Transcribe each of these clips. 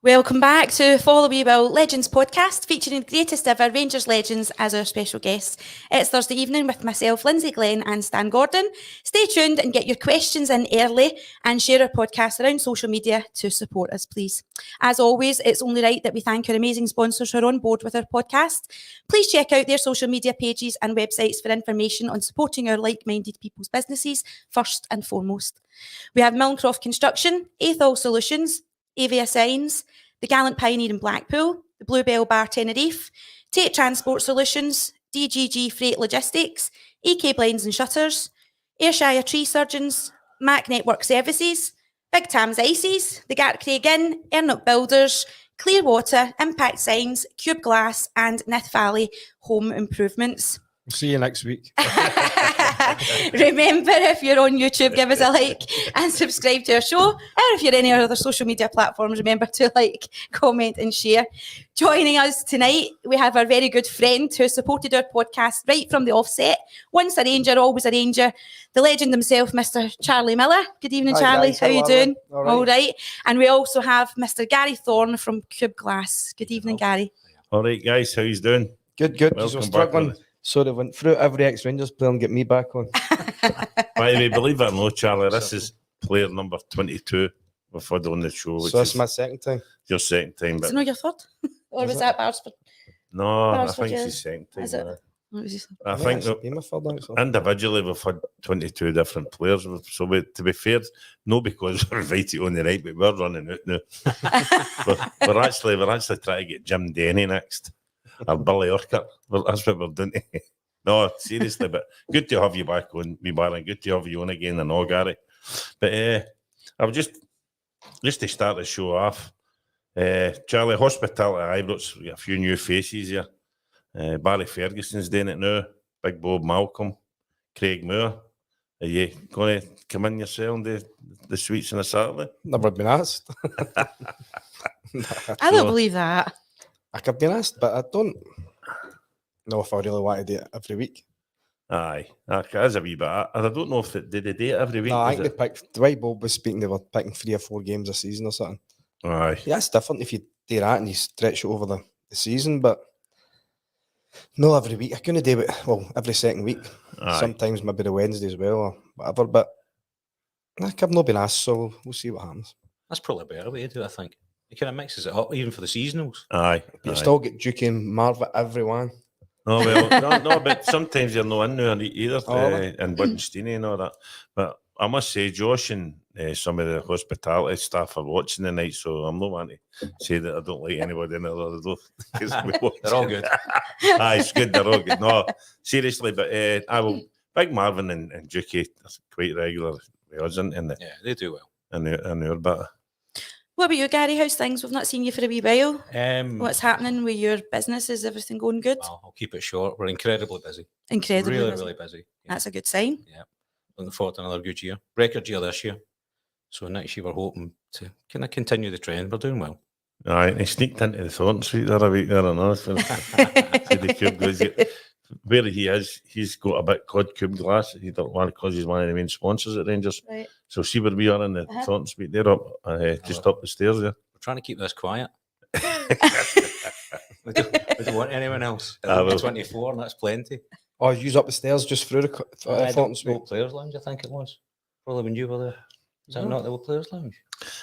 Welcome back to Follow We Will Legends podcast, featuring the greatest ever Rangers legends as our special guests. It's Thursday evening with myself, Lynsey Glen and Stan Gordon. Stay tuned and get your questions in early and share our podcast around social media to support us, please. As always, it's only right that we thank our amazing sponsors who are on board with our podcast. Please check out their social media pages and websites for information on supporting our like-minded people's businesses first and foremost. We have Milncroft Construction, Athol Solutions, Avia Signs, the Gallant Pioneer in Blackpool, the Bluebell Bar Tenerife, Tate Transport Solutions, DGG Freight Logistics, EK Blinds and Shutters, Ayrshire Tree Surgeons, Mac Network Services, Big Tam's Ices, the Gartcraig Inn, Ernock Builders, Clearwater, Impact Signs, Cube Glass and Nith Valley Home Improvements. We'll see you next week. Remember, if you're on YouTube, give us a like and subscribe to our show. Or if you're any other social media platforms, remember to like, comment and share. Joining us tonight, we have our very good friend who supported our podcast right from the offset. Once a Ranger, always a Ranger. The legend himself, Mr. Charlie Miller. Good evening, Hi, Charlie. guys. How are you doing? All right. And we also have Mr. Gary Thorne from Cube Glass. Good evening, Gary. All right, guys. How you doing? Good. Welcome We're back, struggling. brother. So they went through every ex-Rangers player and get me back on. By the way, believe it or not, Charlie, this is player number 22 we've had on the show. So that's my second time. Your second time. Is But it not your third? Or Is was it? that Barsford? no, I Barsford, think yeah. it's his second time. Is it? What was his- I think it's been my third, actually. individually we've had 22 different players. So to be fair, no because we're invited on the right, but we're running out now. we're actually trying to get Jim Denny next. Or Billy Urquhart. That's what we're doing. No, seriously, but good to have you back on, me Baron. Good to have you on again and all, Gary. But I was just to start the show off. Charlie, Hospitality Ibrox, we got a few new faces here. Barry Ferguson's doing it now. Big Bob Malcolm, Craig Moore. Are you going to come in yourself and do the sweets on a Saturday? Never been asked. I don't believe that. I could have been asked, but I don't know if I really want to do it every week. Aye, that is a wee bit. I don't know if did they do it every week. No, I was think it? they picked, the way Bob was speaking, they were picking 3 or 4 games a season or something. Aye. Yeah, it's different if you do that and you stretch it over the season, but no every week. I couldn't do it, well, every second week. Aye. Sometimes maybe the Wednesday as well or whatever, but I've not been asked, so we'll see what happens. That's probably a better way to do it, I think. It kind of mixes it up, even for the seasonals. Aye. You aye. still get Duke and Marv at everyone. No, well, no, but sometimes you're not in there either, Oh, and Buddenstein and all that. But I must say, Josh and some of the hospitality staff are watching tonight, so I'm not want to say that I don't like anybody in there. They're all good. Aye, it's good, they're all good. No, seriously, but I will. Big Marvin and Dukey are quite regular with us in the Yeah, they do well. in our bit. What about you, Gary? How's things? We've not seen you for a wee while. What's What's happening with your business? Is everything going good? Well, I'll keep it short. We're incredibly busy. Incredibly Really, busy. really busy. Yeah. That's a good sign. Looking forward to another good year. Record year this year. So next year we're hoping to kind of continue the trend. We're doing well. Aye, and he sneaked into the Thornton Suite the other week there and all. See the Cube Glass. Where he is, he's got a bit called Cube Glass. He don't want because he's one of the main sponsors at Rangers. Right. So see where we are in the Thornton Suite. They're up, just up the stairs there. We're trying to keep this quiet. we don't want anyone else. Ah, well. 24, and that's plenty. Oh, use up the stairs just through the Thornton The Suite. old Players Lounge, I think it was. Probably when you were there. Is that not the old Players Lounge?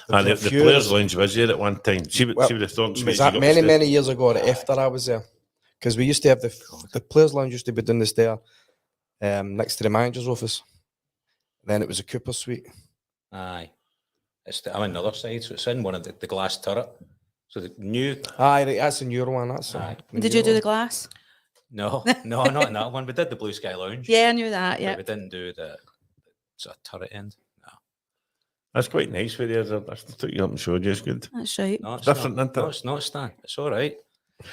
And There's the a few- Players Lounge was there at one time. See Well, the Thornton Suite. Was that many years ago or after I was there? Because we used to have the Players Lounge used to be down the stair next to the manager's office. Then it was a Cooper Suite. Aye. I'm on the other side, so it's in one of the glass turret. So the new... Aye, right, that's a newer one. That's Aye. Did you do the glass? No, not in that one. We did the Blue Sky Lounge. Yeah, I knew that. but Yeah. we didn't do the sort of turret end. No, That's quite nice for you. I took you up and showed you. It's good. That's right. no it's Different, not. isn't it? No, it's not, Stan. It's all right.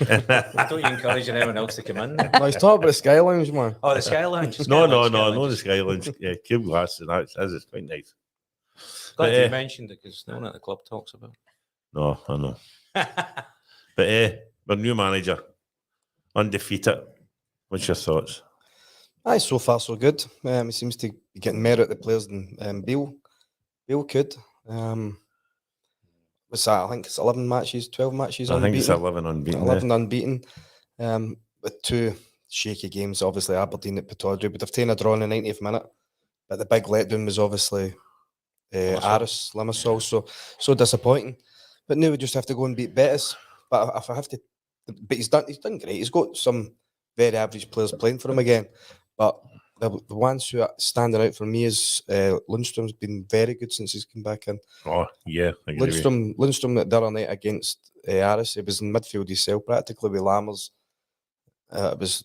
Don't you encourage anyone else to come in? No, he's talking about the Sky Lounge, man. Oh, the Sky Lounge. No, Sky the Sky Lounge. Yeah, Cube Glass. And that is quite nice. Glad But, you mentioned it because no one at the club talks about No, I know. it. But our new manager, undefeated. What's your thoughts? Aye, so far so good. He seems to be getting more out of the players than Beale could. what's that? I think it's 11 matches, 12 matches I think it's unbeaten. 11 unbeaten. 11 unbeaten. With 2 shaky games, obviously Aberdeen at Pittodrie, but they've taken a draw in the 90th minute. But the big letdown was obviously Aris Limassol, so disappointing. But now we just have to go and beat Betis. But if I have to, but he's done great. He's got some very average players playing for him again. But the ones who are standing out for me is Lundstrom's been very good since he's come back in. Oh, yeah. I agree with you. Lundstrom the other night against Aris, he was in midfield himself practically with Lammers. It was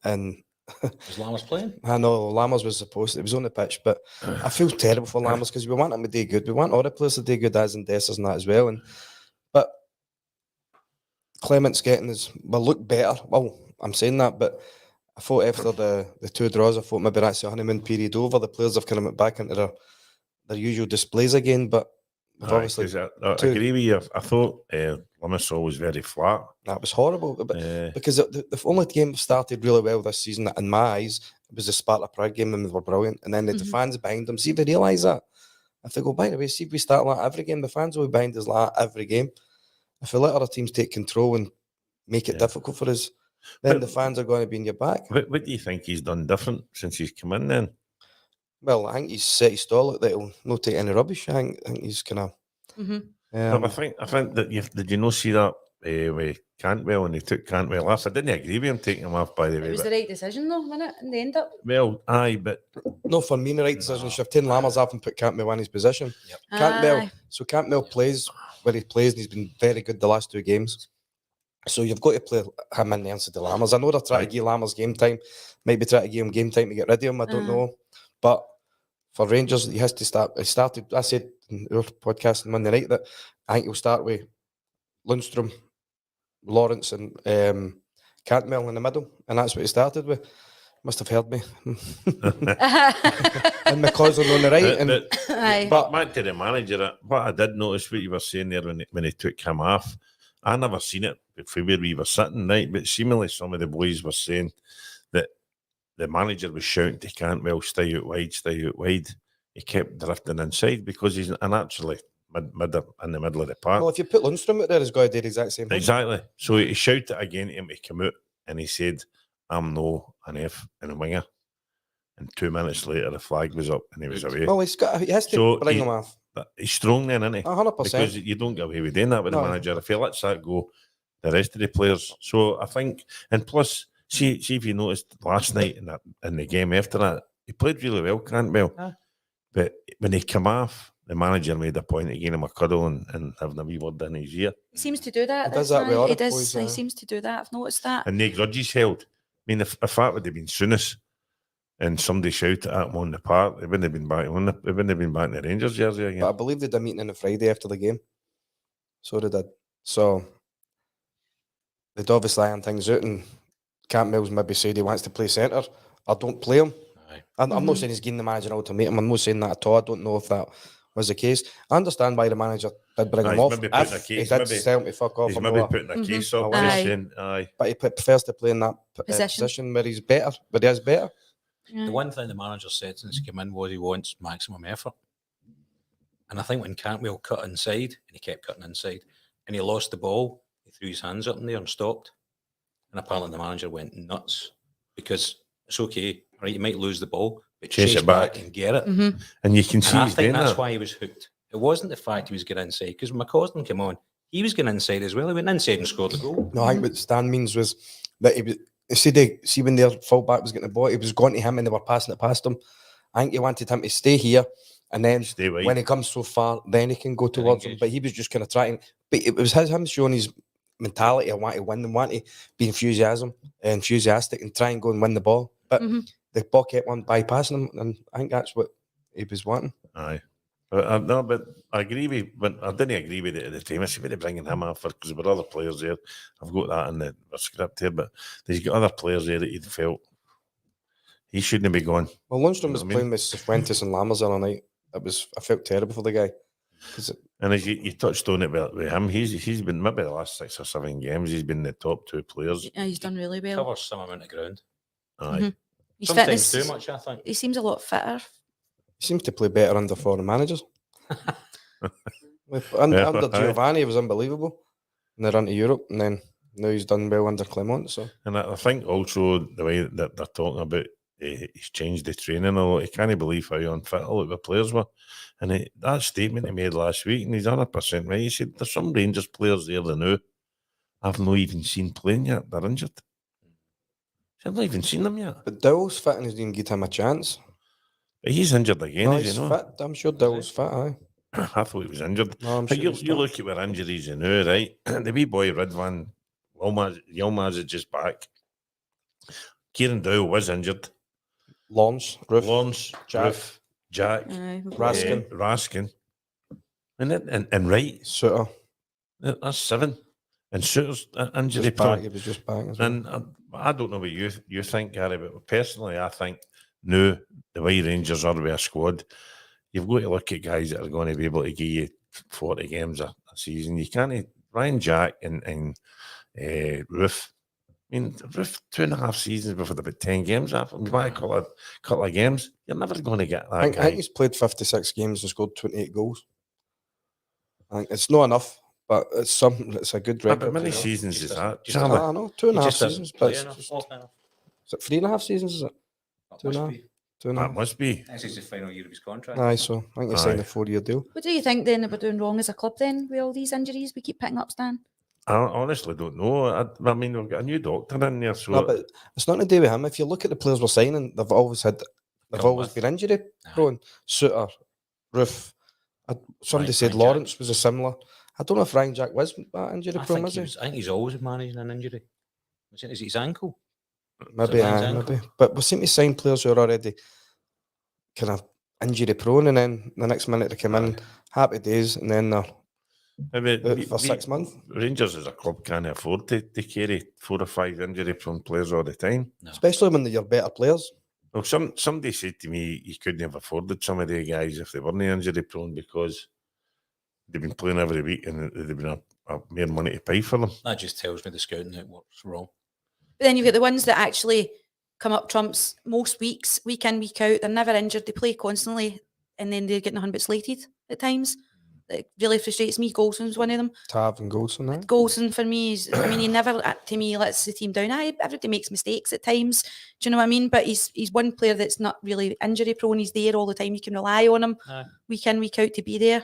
in. Was Lammers playing? I know Lammers was supposed to. It was on the pitch, but I feel terrible for Lammers because we want him to do good. We want all the players to do good, as in Dessers and that as well. But Clement's getting his look better. Well, I'm saying that, but I thought after the 2 draws, I thought maybe that's the honeymoon period over. The players have kind of went back into their usual displays again, but we've obviously 'cause I agree with you. I thought Limassol was very flat. that was horrible. But because the only game started really well this season, in my eyes, was the Sparta Prague game, and they were brilliant. And then the fans behind them, see if they realise that. If they go, by the way, see if we start like every game, the fans will be behind us like every game. If we let other teams take control and make it difficult for us, then the fans are going to be in your back. What do you think he's done different since he's come in then? Well, I think he's set his stall out that he'll not take any rubbish. I think he's kind of. I think that did you not see that with Cantwell, and he took Cantwell off? I didn't agree with him taking him off, by the way. It was the right decision, though, wasn't it? In the end up. Well, aye, but No, for me, the right decision. Should have taken Lammers off and put Cantwell in his position. Yep. Campbell plays where he plays, and he's been very good the last 2 games. So you've got to play him in the answer to Lammers. I know they're trying to give Lammers game time. Maybe try to give him game time to get rid of him. I don't know. But for Rangers, he has to start. He started, I said in our podcast on Monday night that I think he'll start with Lundstrom, Lawrence and Cantwell in the middle. And that's what he started with. Must have heard me. And because I'm on the right. But back to the manager, what I did notice what you were saying there when he took him off, I never seen it before where we were sitting, right? But seemingly some of the boys were saying that the manager was shouting to Cantwell, stay out wide. He kept drifting inside because he's naturally in the middle of the park. Well, if you put Lundstrom out there, he's got to do the exact same thing. Exactly. So he shouted again to him to come out, and he said, I'm no an F and a winger. And 2 minutes later, the flag was up and he was away. Well, he has to bring him off. He's strong then, isn't he? 100%. Because you don't get away with doing that with the manager. If he lets that go, the rest of the players. So I think, and plus, see if you noticed last night in the game after that, he played really well, Cantwell. But when he came off, the manager made a point of giving him a cuddle and having a wee word in his ear. He seems to do that. He does that with all the boys, He seems to do that. I've noticed that. And no grudges held. I mean, if that would have been Souness and somebody shouted at him on the park, they wouldn't have been back in the Rangers jersey again. But I believe they did a meeting on the Friday after the game. So they did. So they'd obviously iron things out, and Campbell's maybe said he wants to play centre. I don't play him. I'm not saying he's giving the manager an ultimatum. I'm not saying that at all. I don't know if that was the case. I understand why the manager did bring him off. If he did tell him to fuck off, he's maybe putting a case up. But he prefers to play in that position where he's better, where he is better. The one thing the manager said since he came in was he wants maximum effort. And I think when Cantwell cut inside, and he kept cutting inside, and he lost the ball, he threw his hands up in there and stopped. And apparently the manager went nuts because it's okay, right? You might lose the ball, but chase it back and get it. And you can see I think that's why he was hooked. It wasn't the fact he was getting inside, because when McCausland came on, he was getting inside as well. He went inside and scored the goal. No, I think what Stan means was that he was. See when their fullback was getting the ball, he was going to him and they were passing it past him. I think he wanted him to stay here, and then when he comes so far, then he can go towards him. But he was just kind of trying. But it was him showing his mentality. I want to win and want to be enthusiastic and try and go and win the ball. But the ball kept on bypassing him, and I think that's what he was wanting. Aye. But I agree with, but I didn't agree with it at the time. I said, they're bringing him off because there were other players there. I've got that in the script here, but there's got other players there that he felt he shouldn't be going. Well, Lundstrom was playing with Cifuentes and Lammers the other night. I felt terrible for the guy. And as you touched on it with him, he's been maybe the last 6 or 7 games, he's been the top 2 players. Yeah, he's done really well. Covers some amount of ground. Aye. Sometimes too much, I think. He seems a lot fitter. He seems to play better under foreign managers. Under Aye. Giovanni, he was unbelievable. And they run to Europe, and then now he's done well under Clement. So And I think also the way that they're talking about he's changed the training a lot. He can't believe how unfit a lot of the players were. And that statement he made last week, and he's 100% right. He said, there's some Rangers players there that now I've not even seen playing yet. They're injured. I've not even seen them yet. but Dowell's fit and he's didn't give him a chance. But he's injured again, No, is he's he not? fit. I'm sure Dowell's fit. Aye. I thought he was injured. No, I'm But sure you he's fit. look at where injuries are now, right? The wee boy Ridvan, Yilmaz is just back. Kieran Dowell was injured. Lawrence, Roof, Lawrence, Jack. Roof, Jack, Raskin. Raskin. And right, Suter. that's 7. And Suter's injury Just back. prone. He was just back as well. And I don't know what you think, Gary, but personally, I think now the way Rangers are with a squad, you've got to look at guys that are going to be able to give you 40 games a season. You can't. Ryan Jack and Roof. I mean, Roof 2.5 seasons before about 10 games after. We might a couple of games. You're never going to get that I think guy. he's played 56 games and scored 28 goals. I think it's not enough, but it's something. It's a good How record. many to have. seasons is that? just I Charlie? don't know, 2.5 just doesn't seasons, but play it's enough. just, is it 3.5 seasons? Is it? That Two and must a half. be. 2.5. That must be. This is the final year of his contract. Aye, so I think he signed Aye. a 4-year deal. What do you think then that we're doing wrong as a club then with all these injuries we keep picking up, Stan? I honestly don't know. I mean, we've got a new doctor in there, so No, but it's nothing to do with him. If you look at the players we're signing, they've always Come always with. been injury prone. Suter, Roof. Somebody Ryan said Jack. Lawrence was a similar. I don't know if Ryan Jack was that injury I prone, think, was he? I think he's always managing an injury. Is it his ankle? Maybe, Ryan's aye, ankle? maybe. But we seem to sign players who are already kind of injury prone, and then the next minute they come in happy days, and then they're maybe out for 6 months. Rangers as a club can't afford to carry 4 or 5 injury-prone players all the time. No. Especially when they're better players. Well, somebody said to me you couldn't have afforded some of the guys if they weren't injury-prone because they've been playing every week and there'd been a mere money to pay for them. That just tells me the scouting network's wrong. But then you've got the ones that actually come up trumps most weeks, week in, week out. They're never injured. They play constantly, and then they're getting 100 slated at times. It really frustrates me. Golson's one of them. Tav and Golson, aye. Golson for me is, I mean, he never, to me, lets the team down. Everybody makes mistakes at times. Do you know what I mean? But he's one player that's not really injury prone. He's there all the time. You can rely on him Aye. week in, week out to be there.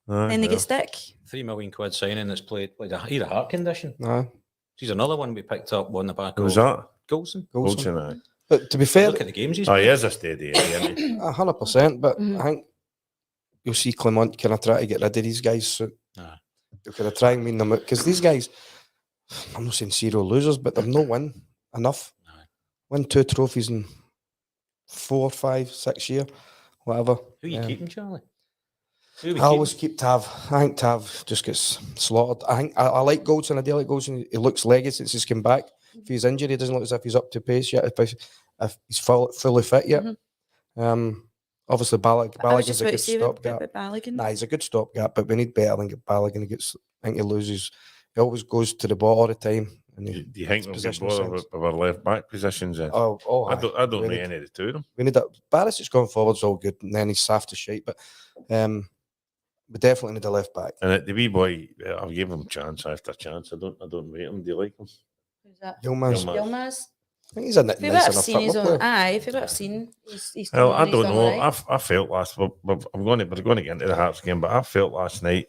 Then they get stick. £3 million signing that's played with a heart condition. Aye. He's another one we picked up on the back Who's of that? Golson. Golson. Aye. But to be fair, Look at the games he's Oh, he played. is a steady Eddie, isn't he? 100%. But Mhm. I think you'll see Clement kind of try to get rid of these guys soon. Aye. They'll kind of try and wean them out because these guys, I'm not saying zero losers, but they've no win enough. Aye. Win 2 trophies in 4, 5, 6 years, whatever. Who you keeping, Charlie? Who we I always keeping? keep Tav. I think Tav just gets slaughtered. I think I like Goldson. I do like Goldson. He looks leggy since he's come back. For his injury, he doesn't look as if he's up to pace yet. If he's fully fit yet. Obviously, I was Balogun's just a about good to say stopgap. about Balogun. Nah, he's a good stopgap, but we need better than Balogun. I think he loses. He always goes to the ball all the time. And Do you think we'll get possession bothered sense. with our left back positions then? oh, I don't we know need- any of the two of them. We need that. Barisic going forward's all good, and then he's soft as shite. But we definitely need a left back. And the wee boy, I'll give him chance after chance. I don't rate him. Do you like him? Who's that? Yilmaz. Yilmaz. Yilmaz. I think he's a If you nice have enough seen his football own, player. aye, if you have seen, he's Well, done I he's don't done know. alright. I felt we're going to get into the Hearts game, but I felt last night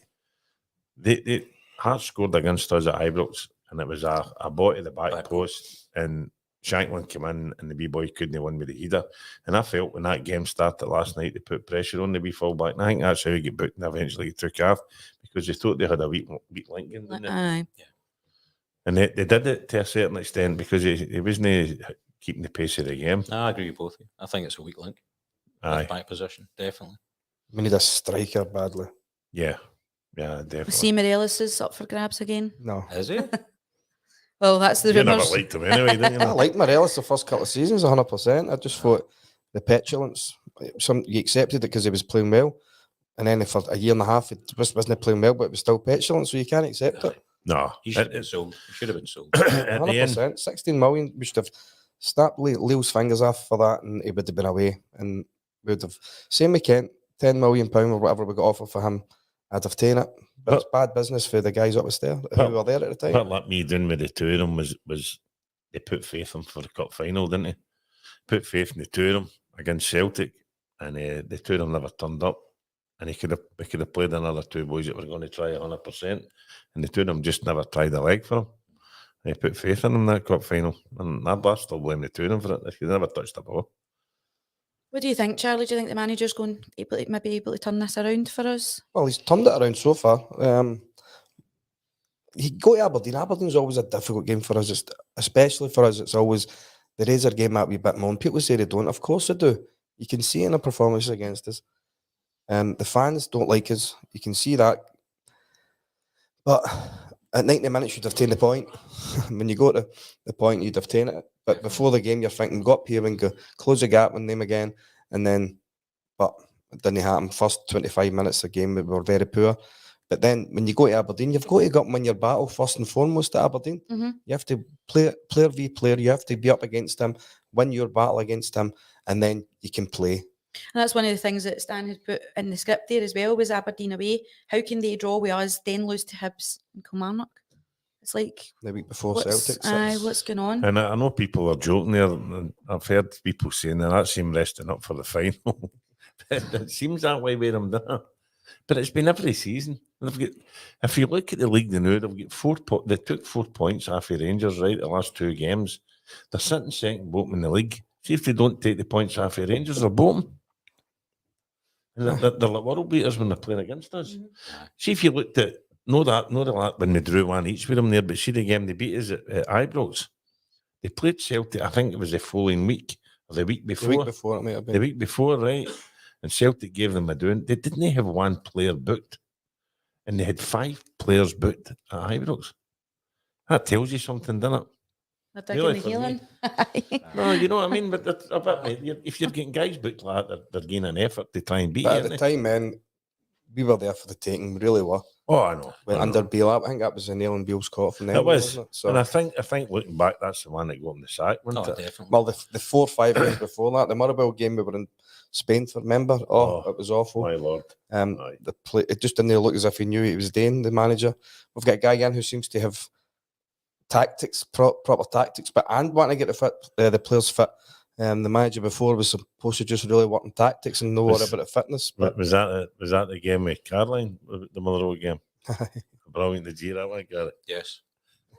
the Hearts scored against us at Ibrox, and it was a ball to the back post, and Shanklin came in, and the wee boy couldn't win with the header. And I felt when that game started last night, they put pressure on the wee fullback, and I think that's how he got booked, and eventually he took off because they thought they had a weak link in, didn't they? Aye. And they did it to a certain extent because he wasn't keeping the pace of the game. No, I agree with both of you. I think it's a weak link. Aye, Left back position, definitely. We need a striker badly. yeah, definitely. See Morelos is up for grabs again. No. Is he? Well, that's the You never rumours. liked him anyway, didn't you? I liked Morelos the first couple of seasons, 100%. I just thought the petulance, you accepted it because he was playing well. And then for a year and a half, it wasn't playing well, but it was still petulant, so you can't accept it. No, He should have been sold. He should have been sold. at the end, 100%. 16 million, we should have snapped Leo's fingers off for that, and he would have been away. And we would have, same with Kent, £10 million or whatever we got offered for him. I'd have taken it. But it's bad business for the guys up there who were there at the time. What let me down with the two of them was they put faith in for the cup final, didn't they? Put faith in the two of them against Celtic, and the two of them never turned up. And we could have played another two boys that were going to try 100%, and the two of them just never tried a leg for them. They put faith in them that cup final, and I still blame the two of them for it. They never touched the ball. What do you think, Charlie? Do you think the manager's going maybe able to turn this around for us? Well, he's turned it around so far. He go to Aberdeen. Aberdeen's always a difficult game for us, especially for us. It's always the Razor game that wee bit more. And people say they don't. Of course they do. You can see it in the performances against us. The fans don't like us. You can see that. But at 90 minutes, you'd have taken the point. When you go to the point, you'd have taken it. But before the game, you're thinking, got here and go close the gap with them again. And then, but it didn't happen. First 25 minutes of the game, we were very poor. But then when you go to Aberdeen, you've got to go up and win your battle first and foremost at Aberdeen. Mm-hmm. You have to play player v player. You have to be up against him, win your battle against him, and then you can play. And that's one of the things that Stan had put in the script there as well, was Aberdeen away. How can they draw with us, then lose to Hibs and Kilmarnock? It's like The week before Celtic. what's going on? And I know people are joking there. And I've heard people saying that seemed resting up for the final. It seems that way with them, doesn't it? But it's been every season. If you look at the league now, they've got they took 4 points off the Rangers, right, the last 2 games. They're sitting second bottom in the league. See if they don't take the points off the Rangers, they're bottom. And they're like world beaters when they're playing against us. Mm-hmm. See if you looked at, know that when we drew 1 each with them there, but see the game they beat us at Ibrox. They played Celtic, I think it was the following week, or the week before. The week before, it might have been. The week before, right? And Celtic gave them a doing. They didn't have 1 player booked, and they had 5 players booked at Ibrox. That tells you something, doesn't it? They're Really, digging the for healing. No, you know what I mean? But if you're getting guys booked like that, they're gaining an effort to try and beat But you. at the time, man, we were there for the taking. We really were. Oh, I know. Went under Beale. I think that was a nail in Beale's court from them. It was. Wasn't it? So, And I think looking back, that's the one that got him the sack, wasn't Oh, it? definitely. well, the 4 or 5 games before that, the Motherwell game, we were in Spain for, remember? Oh, Oh, it was awful. My lord. Aye. It just didn't look as if he knew he was doing, the manager. We've got a guy in who seems to have tactics, proper tactics, and wanting to get the players fit. The manager before was supposed to just really work on tactics and know what about the fitness. But Was that the game with Caroline, the Motherwell game? Brilliant, did you hear that one? Got it. Yes.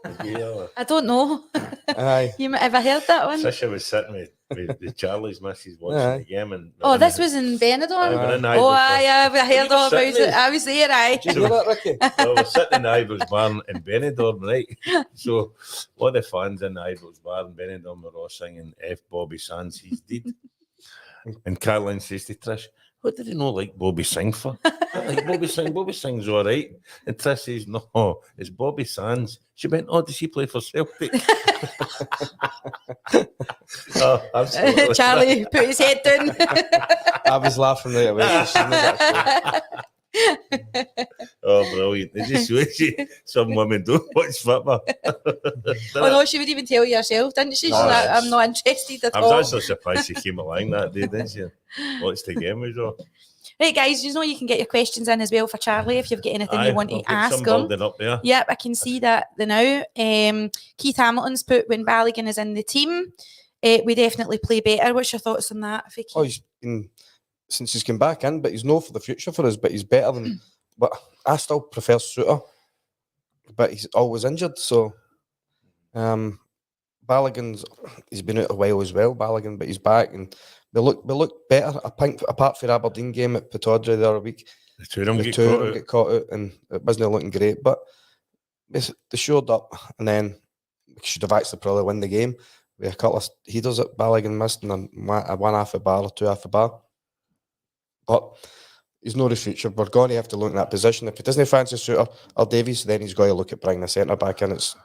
Did you hear that? I don't know. aye, You might have I heard that one? Trisha was sitting with the Charlie's missus watching Aye. the game. And Oh, this was in Benidorm. We're in Oh, Ibrox. I heard You were all about sitting it. there. I was there, aye. did you hear that, Ricky? Well, we're sitting in the Ibrox bar in Benidorm, right? So all the fans in the Ibrox bar in Benidorm were all singing F Bobby Sands, he's dead. And Caroline says to Trish, what did he not like Bobby Sing for? I like Bobby Sing's all right. And Trish says, no, it's Bobby Sands. She went, oh, does he play for Celtic? Oh, absolutely. Charlie put his head down. I was laughing right away. She knew that. Oh, brilliant. It just shows you some women don't watch football. Oh no, she would even tell you herself, didn't she? She's No, like, yes. I'm not interested at I was all. actually surprised she came along that day, didn't she? Watched the game as well. Right, guys, you know you can get your questions in as well for Charlie if you've got anything you want I'll to get ask some him. building up there. Yep, I can see that the now. Keith Hamilton's put when Balogun is in the team, we definitely play better. What's your thoughts on that, Vicky? Oh, he's been, since he's come back in, but he's no for the future for us, but he's better than, but I still prefer Suter, but he's always injured, so he's been out a while as well, Balogun, but he's back, and we look better, I think, apart from the Aberdeen game at Pittodrie the other week. The two of them The get two of caught them out. get caught out, and it wasn't looking great, but they showed up, and then we should have actually probably won the game. We had a couple of headers that Balogun missed, and then one half a bar or two half a bar. But he's not the future. We're going to have to look in that position. If he doesn't fancy Suter or Davies, then he's got to look at bringing a centre back in. It's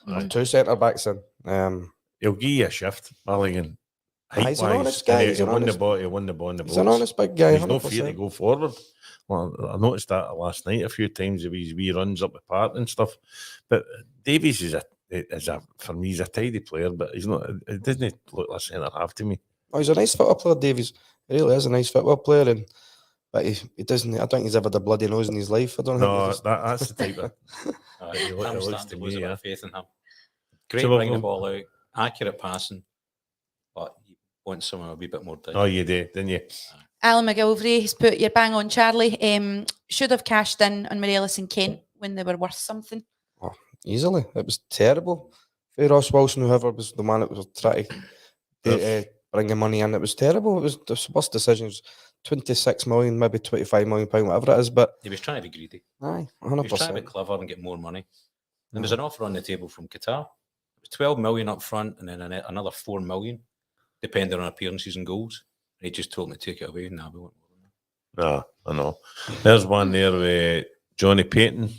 Aye. 2 centre backs in. He'll give you a shift, Balogun. He's an honest guy, he's He an won the honest- ball. He won the ball in the He's an box. honest big guy. He's no fear to 100%. go forward. Well, I noticed that last night a few times with his wee runs up the park and stuff. But Davies is for me, he's a tidy player, but he's not. It doesn't look like centre half to me. Oh, he's a nice football player, Davies. He really is a nice football player, and but he doesn't. I don't think he's ever had a bloody nose in his life. I don't think. No, he just- that's the type of. It looks looks to to me, lose a bit yeah. of faith in him. Great So we'll bringing the go- ball out, accurate passing, but you want someone a wee bit more down. Oh, you did, didn't you? Alan McGilvery has put your bang on Charlie. Should have cashed in on Morelos and Kent when they were worth something. Easily, it was terrible. For Ross Wilson, whoever was the man that was trying to bring the money in, it was terrible. It was the worst decisions. 26 million, maybe 25 million pound, whatever it is. But He was trying to be greedy. aye, He was trying to be 100%. clever and get more money. And there's an offer on the table from Qatar. It was 12 million up front and then another 4 million, depending on appearances and goals. And he just told me to take it away. Nah, we want more than that. No, I know. There's one there with Johnny Payton.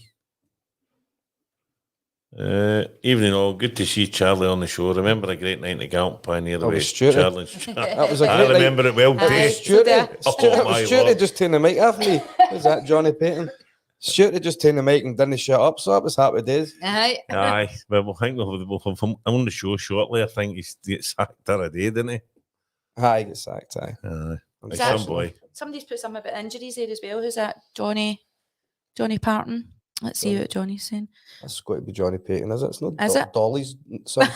Evening all, good to see Charlie on the show. Remember a great night in the Gallup Pioneer That was with Stuarty. Charlie. That was a I great night. remember it well, Aye. Dave. So there. Oh, my Stuarty Lord. just taking the mic off me. Was that Johnny Payton? Stuarty just taking the mic and didn't shut up, so it was happy days. Aye. Aye, well, I think we'll have him on the show shortly. I think he's get sacked there a day, didn't he? Aye, he gets sacked, aye. Aye, like that- some boy. Somebody's put something about injuries there as well. Who's that? Johnny Parton. Let's see what Johnny's saying. That's got to be Johnny Payton, is it? It's not Is it? Dolly's son.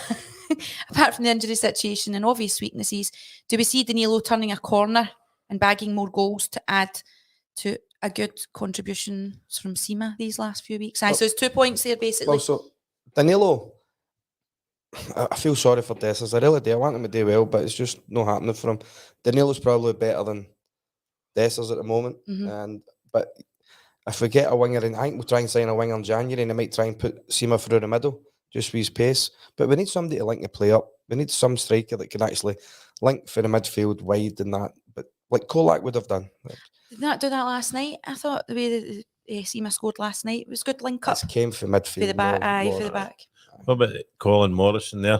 Apart from the injury situation and obvious weaknesses, do we see Danilo turning a corner and bagging more goals to add to a good contribution from Sima these last few weeks? Aye, so it's 2 points there basically. Well, so Danilo, I feel sorry for Dessers. I really do. I want him to do well, but it's just not happening for him. Danilo's probably better than Dessers at the moment, but if we get a winger, and I think we'll try and sign a winger in January, and they might try and put Sima through the middle just with his pace. But we need somebody to link the play up. We need some striker that can actually link for the midfield wide and that. But like Kolak would have done. Did not do that last night. I thought the way that Sima scored last night was good link up That's came for midfield. for the back. more- Aye, more. for the back. What about Colin Morrison there?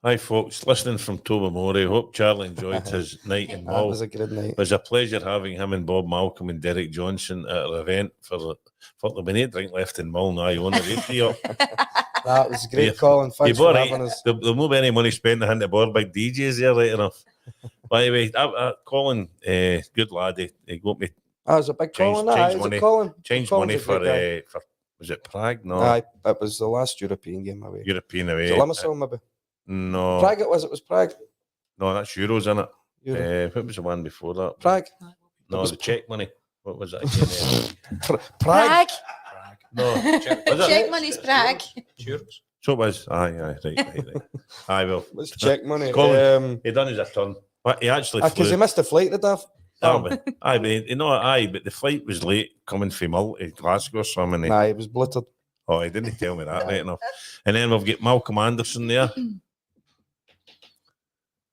Hi, folks, listening from Tobermory. Hope Charlie enjoyed his night in That Mull. was a good night. It was a pleasure having him and Bob Malcolm and Derek Johnson at our event for the minute drink left in Mull now. On the radio. That was great, Yeah. Colin. Thanks for right. having us. There'll not be any money spent to hand the board big DJs there, right enough. By the way, Colin, good lad. He got me That was a big Change- Colin. change Is it money- Colin? changed Colin's money a great guy. for was it Prague? No, Aye, it was the last European game away. European Was it away. Limassol maybe? No, Prague it was. It was Prague. no, that's Euros, isn't it? Euro. What was the one before that? Prague. No, was the Czech money. What was it again? Prague. Prague. No, was it? Czech money's Prague. Cheers. So it was. Aye, right. Aye, well, Let's check money. Colin. he done his turn. But he actually Because flew. he missed the flight, did that? But the flight was late coming from Mull to Glasgow or something. Nah, he was blittered. Oh, he didn't tell me that right enough. And then we've got Malcolm Anderson there.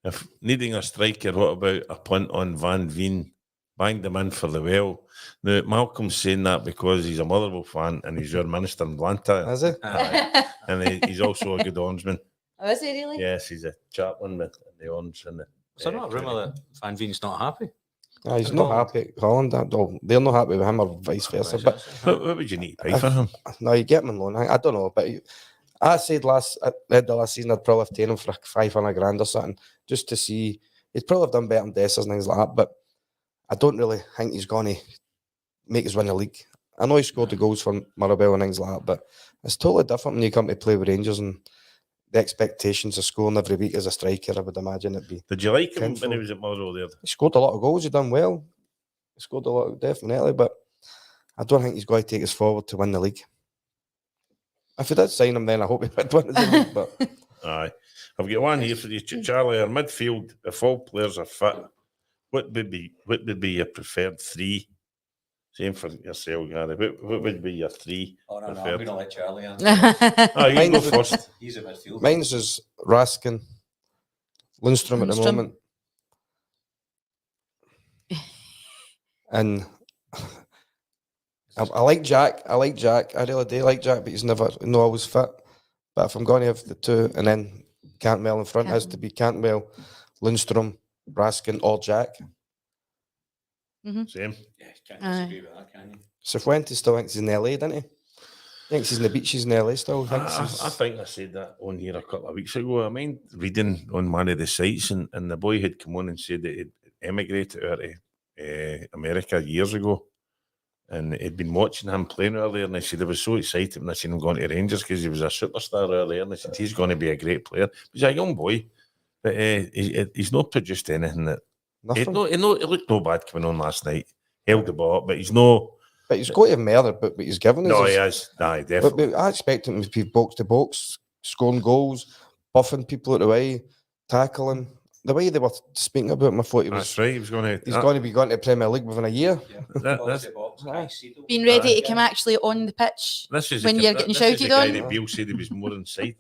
If needing a striker, what about a punt on Van Veen? Banged him in for the well. Now, Malcolm's saying that because he's a Motherwell fan and he's your minister in Blantyre. Is it? Aye. And he's also a good orangeman. Oh, is he really? Yes, he's a chaplain with the orange and the. Is there not a rumour that Van Veen's not happy? Nah, he's not happy at Holland. They're not happy with him or vice versa. But What would you need to pay for him? no, you get him on loan. I don't know. But I said at the end of last season, I'd probably have taken him for 500 grand or something just to see. He'd probably have done better than Dessers and things like that. But I don't really think he's going to make us win the league. I know he scored the goals for Maribel and things like that, but it's totally different when you come to play with Rangers and the expectations of scoring every week as a striker. I would imagine it'd be. Did you like him when he Kinful. was at Motherwell there? He scored a lot of goals. He done well. He scored a lot, definitely. But I don't think he's going to take us forward to win the league. If he did sign him, then I hope he would win the league. But Aye. I've got one here for you, Charlie. Our midfield, if all players are fit, what would be your preferred three? Same for yourself, Gary. What would be your three? Oh, no, preferred? I'm going to let Charlie answer. Ah, you can go Mine's- first. He's a midfielder. mine's is Raskin, Lundstrom at the Lundstrom. moment, and I like Jack. I really do like Jack, but he's not always fit. But if I'm going to have the two, and then Cantwell in front, has to be Cantwell, Lundstrom, Raskin, or Jack. Same. Yeah, can't Aye. disagree with that, can you? Cifuentes still thinks he's in LA, doesn't he? Thinks he's in the beaches in LA still. Thinks he's... I think I said that on here a couple of weeks ago. I mind reading on one of the sites, and the boy had come on and said that he'd emigrated out of America years ago. And he'd been watching him playing earlier, and I said, I was so excited when I seen him going to Rangers because he was a superstar earlier. And I said, he's going to be a great player. He's a young boy, but he's not produced anything that. He looked no bad coming on last night. Held the ball up, but he's no. But he's got to murder, but he's given us. No, he has. Aye, definitely. But I expect him to be box to box, scoring goals, buffing people out the way, tackling. The way they were speaking about him, I thought That's right. He was going to. He's going to be going to the Premier League within a year. Being ready to come actually on the pitch This is when the, you're that- getting this is shouted the guy on. that Bill said he was more excited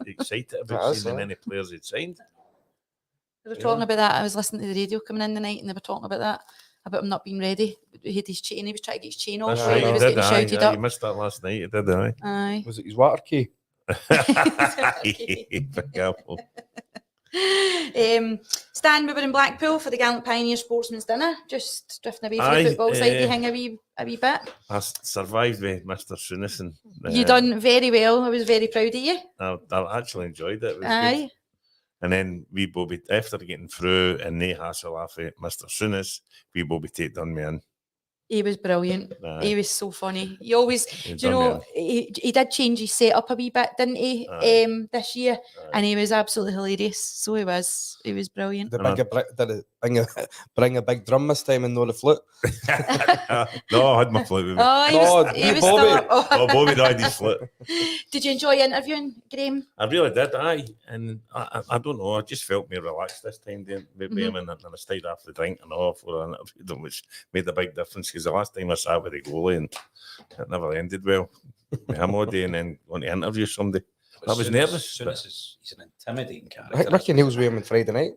about That is, seeing than aye. any players he'd signed. They were talking about that. I was listening to the radio coming in the night, and they were talking about that, about him not being ready. He had his chain. He was trying to get his chain off. That's Right? right. He He was did. getting Aye, shouted aye, up. you missed that last night. You did. Aye. Aye. Was it his water key? Be careful. Stan, we were in Blackpool for the Gallant Pioneer Sportsman's Dinner, just drifting away from Aye, the football side. You eh, hang a wee bit. I survived with Mr. Sunison. You done very well. I was very proud of you. I actually enjoyed it. It was Aye. good. And then we Bobby, after getting through and they hassle off it, Mr. Sunis, we Bobby take done me in. He was brilliant. Aye. He was so funny. He always, He do you done me know, he did change his setup a wee bit, didn't he? Aye. This year, Aye. and he was absolutely hilarious. So he was brilliant. Did I know. bring a big drum this time and not the flute? No, I had my flute with me. Oh, he Oh, was, he you was Bobby. still up. Oh. Oh, Bobby died his flute. Did you enjoy interviewing Graham? I really did, aye. And I don't know, I just felt more relaxed this time with Mhm. him, and I stayed after drinking off for an interview, which made a big difference because the last time I sat with the goalie and it never ended well with him all day and then going to interview somebody. I was nervous, but- He's an intimidating character. Ricky Neal's with him on Friday night,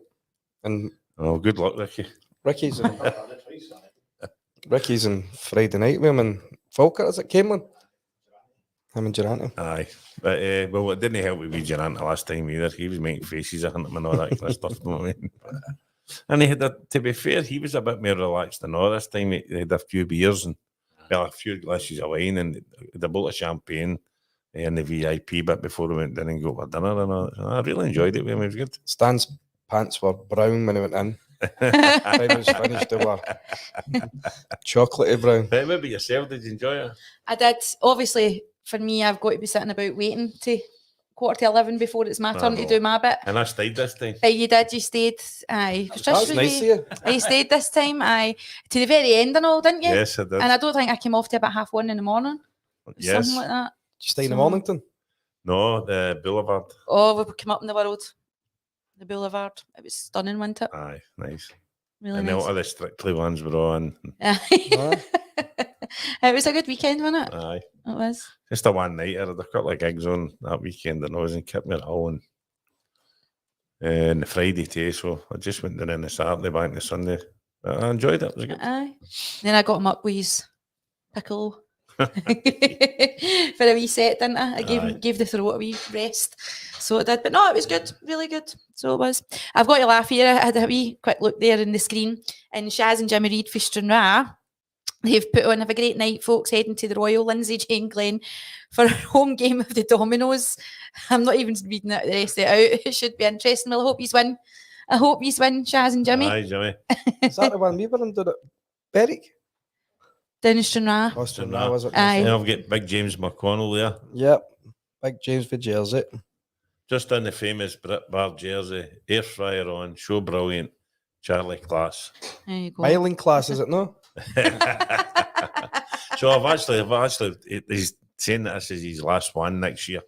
and Oh, good luck, Ricky. Ricky's in Friday night with him and Falkirk, is it Camelin? Him and Durant. Aye. But, well, it didn't help with Vigilante last time either. He was making faces at him and all that kind of stuff. You know what I mean? And he had, to be fair, he was a bit more relaxed than all this time. He had a few beers and a few glasses of wine and the bowl of champagne and the VIP bit before we went in and got for dinner. And all. I really enjoyed it with him. It was good. Stan's pants were brown when he went in. Time was finished, they were chocolatey brown. But what about yourself? Did you enjoy it? I did. Obviously, for me, I've got to be sitting about waiting to 11:15 before it's my turn to know. do my bit. And I stayed this time. But you did, you stayed. Aye. Was That Trish was with nice of you? you. You stayed this time, aye. To the very end and all, didn't you? Yes, I did. And I don't think I came off to about 1:30 in the morning. Yes. Something like that. Did you stay in So- Mornington? No, the Boulevard. Oh, we came up in the world. The boulevard. It was stunning, wasn't it? Aye, nice. Really And nice. all the Strictly ones were on. Aye. It was a good weekend, wasn't it? Aye. It was. Just a one night. I had a couple of gigs on that weekend and I was in Kipmere Hall and the Friday too. So I just went down on the Saturday, back on the Sunday. But I enjoyed it. It was good. Aye. Then I got him up with his piccolo for a wee set, didn't I? I Aye. gave the throat a wee rest. So it did. But no, it was good. Really good. So it was. I've got to laugh here. I had a wee quick look there in the screen. And Shaz and Jimmy Reid for Stranraer, they've put on, have a great night, folks, heading to the Royal Lynsey Glen for a home game of the Dominoes. I'm not even reading the rest of it out. It should be interesting. Well, I hope he's win. I hope he's win, Shaz and Jimmy. Aye, Jimmy. Is that the one we were in? Did it? Berwick? Down in Stranraer. Austin, Stranraer. was it? Aye. And I've got Big James McConnell there. Yep. Big James for jersey. Just in the famous Brit Bar jersey, air fryer on, show brilliant, Charlie Class. There you go. Miling class, is it no? So I've actually, he's saying that this is his last one next year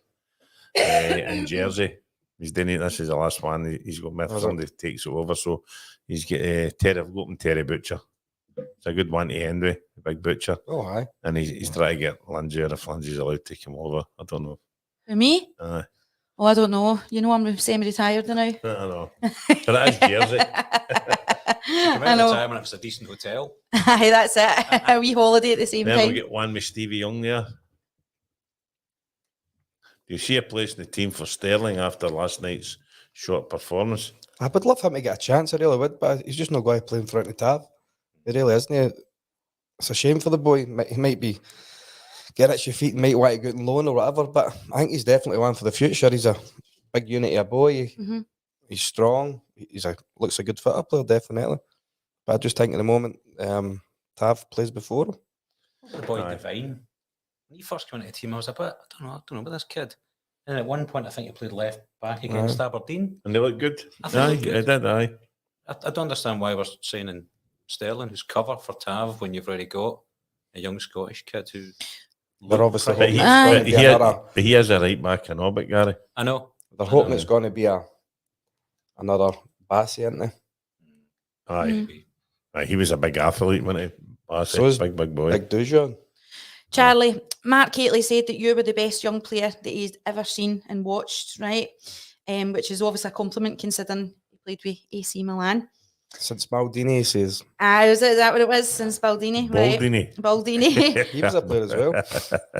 in Jersey. He's doing it. This is the last one. He's got Mithland that takes it over. So he's got Terry Butcher. It's a good one to end with, Big Butcher. Oh, aye. And he's trying to get Lindsay, or if Lindsay's allowed to take him over. I don't know. For me? Aye. Oh, I don't know. You know, I'm semi-retired now. I don't know. But it is Jersey. Come I out of know. retirement if it's a decent hotel. Aye, that's it. A wee holiday at the same Then we'll time. get one with Stevie Young there. Do you see a place in the team for Sterling after last night's short performance? I would love him to get a chance, I really would, but he's just not going to play in front of the tab. He really isn't. It's a shame for the boy. He might be getting at your feet and might want to go out on loan or whatever, but I think he's definitely one for the future. He's a big unit of a boy. Mhm. He's strong. Looks a good footer player, definitely. But I just think at the moment, Tav plays before him. The boy Aye. Devine. When he first came into the team, I was a bit, I don't know about this kid. And at one point, I think he played left back against Aberdeen. And they look good. I think Aye, they look good. I did, aye. I don't understand why we're signing Sterling, who's cover for Tav, when you've already got a young Scottish kid who. They're obviously But hoping he, it's Aye. going but to be another. he is a right back in Orbit, Gary. I know. They're hoping know. it's going to be another Bassey, isn't they? Aye. Maybe. Aye, he was a big athlete, wasn't he? Bassey, So is big boy. Big Dujon. Charlie, Mark Catley said that you were the best young player that he's ever seen and watched, right? Which is obviously a compliment considering he played with AC Milan. Since Maldini, he says. Is that what it was since Baldini? Right? Baldini. Baldini. He was a player as well.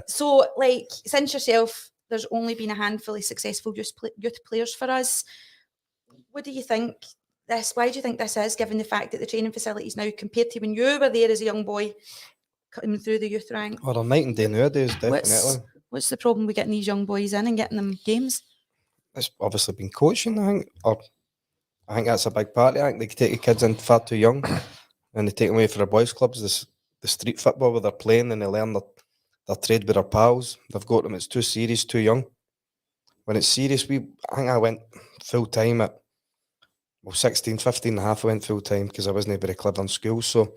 So, like, since yourself, there's only been a handful of successful youth players for us. What do you think this? Why do you think this is, given the fact that the training facilities now, compared to when you were there as a young boy, coming through the youth rank? Or a night and day nowadays, definitely. What's the problem with getting these young boys in and getting them games? It's obviously been coaching, I think. Or I think that's a big part of it. I think they take the kids in far too young and they take them away for the boys' clubs, the street football where they're playing and they learn their trade with their pals. They've got them, it's too serious, too young. When it's serious, I think I went full time at 16, 15 and a half. I went full time because I wasn't very clever in school. So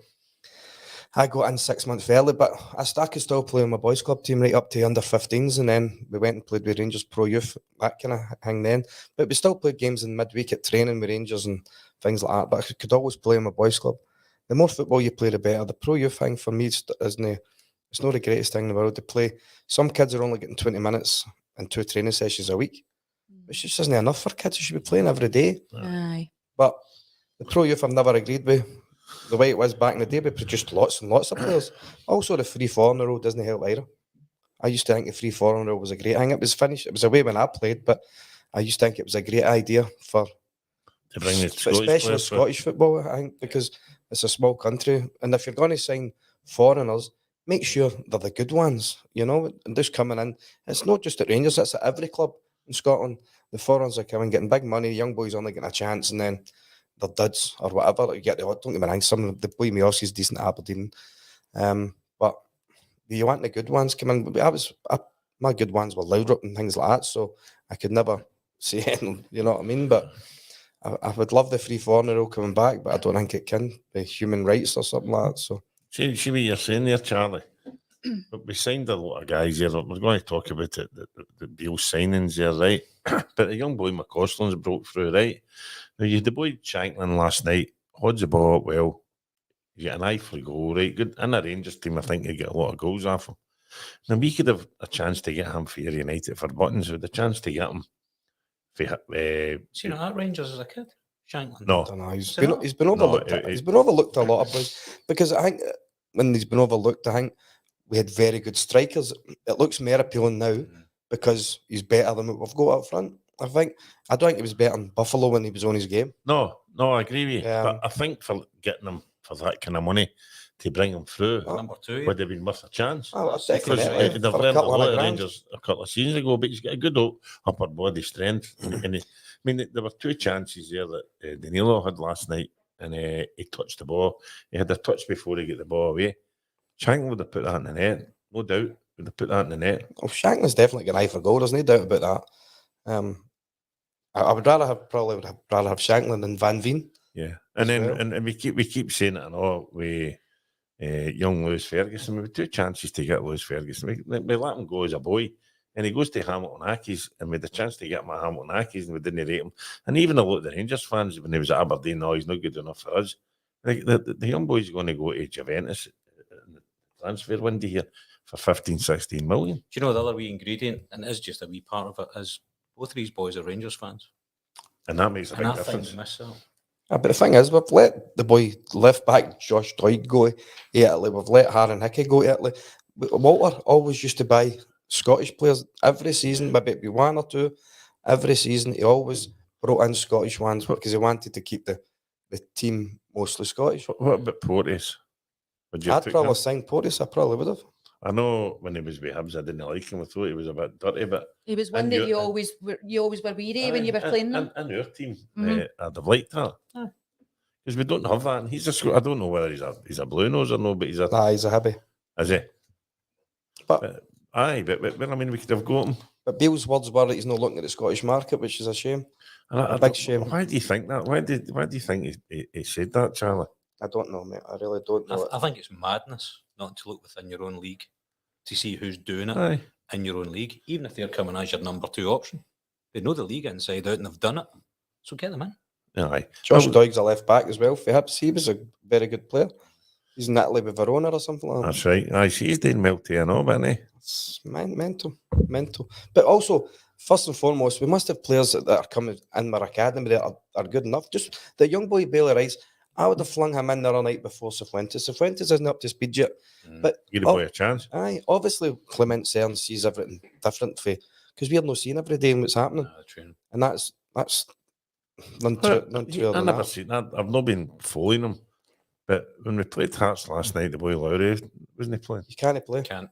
I got in 6 months early, but I could still play on my boys' club team right up to under 15s, and then we went and played with Rangers Pro Youth, that kind of thing then. But we still played games in midweek at training with Rangers and things like that, but I could always play on my boys' club. The more football you play, the better. The Pro Youth thing for me it's not the greatest thing in the world to play. Some kids are only getting 20 minutes and 2 training sessions a week. It just isn't enough for kids. You should be playing every day. Aye. But the Pro Youth I've never agreed with. The way it was back in the day, we produced lots and lots of players. Also, the free foreigner rule doesn't help either. I used to think the free foreigner rule was a great thing. It was finished. It was away when I played, but I used to think it was a great idea for To bring the especially Scottish players Scottish football, I think, because it's a small country. And if you're going to sign foreigners, make sure they're the good ones, and just coming in. It's not just at Rangers, it's at every club in Scotland. The foreigners are coming, getting big money, young boys only getting a chance, and then they're duds or whatever. Like you get the odd, don't get me wrong, some of the boy Miossi is decent at Aberdeen. But you want the good ones come in. My good ones were Loudrup and things like that, so I could never say anything, you know what I mean? But I would love the free foreigner rule coming back, but I don't think it can. The human rights or something like that. So See what you're saying there, Charlie. But we signed a lot of guys here. We're going to talk about it, the Beale signings there, right? But the young boy McCausland's broke through, right? Now, you had the boy Shanklin last night, holds the ball up well. You get an eye for a goal, right? Good. In the Rangers team, I think you get a lot of goals off him. Now, we could have a chance to get him for United for Buttons, with a chance to get him for. Seen him at Rangers as a kid? Shanklin? No. I don't know. He's So no- been overlooked. He's been overlooked a lot of places because I think when he's been overlooked, I think we had very good strikers. It looks more appealing now because he's better than what we've got up front. I don't think he was better in Buffalo when he was on his game. No, I agree with you. But I think for getting him for that kind of money to bring him through Number 2. would have been worth a chance. Oh, Because definitely. they've For a learned a couple of lot of grand. Rangers a couple of seasons ago, but he's got a good upper body strength. There were 2 chances there that Danilo had last night, and he touched the ball. He had a touch before he got the ball away. Shanklin would have put that in the net, no doubt. Would have put that in the net. Well, Shanklin's definitely got an eye for goal. There's no doubt about that. I would rather have Shanklin than Van Veen. Yeah, and then well. and we keep saying it and all with young Lewis Ferguson. We had 2 chances to get Lewis Ferguson. We let him go as a boy, and he goes to Hamilton Accies, and we had the chance to get him at Hamilton Accies, and we didn't rate him. And even a lot of the Rangers fans, when he was at Aberdeen, no, he's not good enough for us. Like the young boy's going to go to Juventus in the transfer window here for 15, 16 million. Do you know the other wee ingredient, and it is just a wee part of it, is both of these boys are Rangers fans. And that makes a And big I think difference. they miss that. But the thing is, we've let the boy left back Josh Doig go to Italy. We've let Aaron Hickey go to Italy. Walter always used to buy Scottish players every season, maybe it'd be 1 or 2 every season. He always brought in Scottish ones because he wanted to keep the team mostly Scottish. What about Porteous? Would you have I'd took probably him? signed Porteous. I probably would have. I know when he was with Hibs, I didn't like him. I thought he was a bit dirty, but He was one And that you- you always were weary when you were playing them. in our team, Mhm. I'd have liked that. Because we don't have that. And he's I don't know whether he's a blue nose or no, but he's a. Nah, he's a heavy. Is he? But Aye, but I mean, we could have got him. But Beale's words were that he's not looking at the Scottish market, which is a shame. And A big shame. Why do you think that? Why do you think he said that, Charlie? I don't know, mate. I really don't know. I think it's madness not to look within your own league to see who's doing it Aye. in your own league, even if they're coming as your number 2 option. They know the league inside out and they've done it, so get them in. Aye. Josh Doig's a left back as well for Hibs. He was a very good player. He's in Italy with Verona or something like that. That's right. Aye, she's doing well too, I know, but It's mental. But also, first and foremost, we must have players that are coming in our academy that are good enough. Just the young boy Bailey Rice, I would have flung him in the other night before Cifuentes. Cifuentes isn't up to speed yet. But give the boy a chance. aye, obviously Clement Cern sees everything different because we're not seeing every day what's happening, and that's none truer I've than never that. seen that. I've not been following him. But when we played Hearts last night, the boy Lowry, wasn't he playing? You can't play. Can't.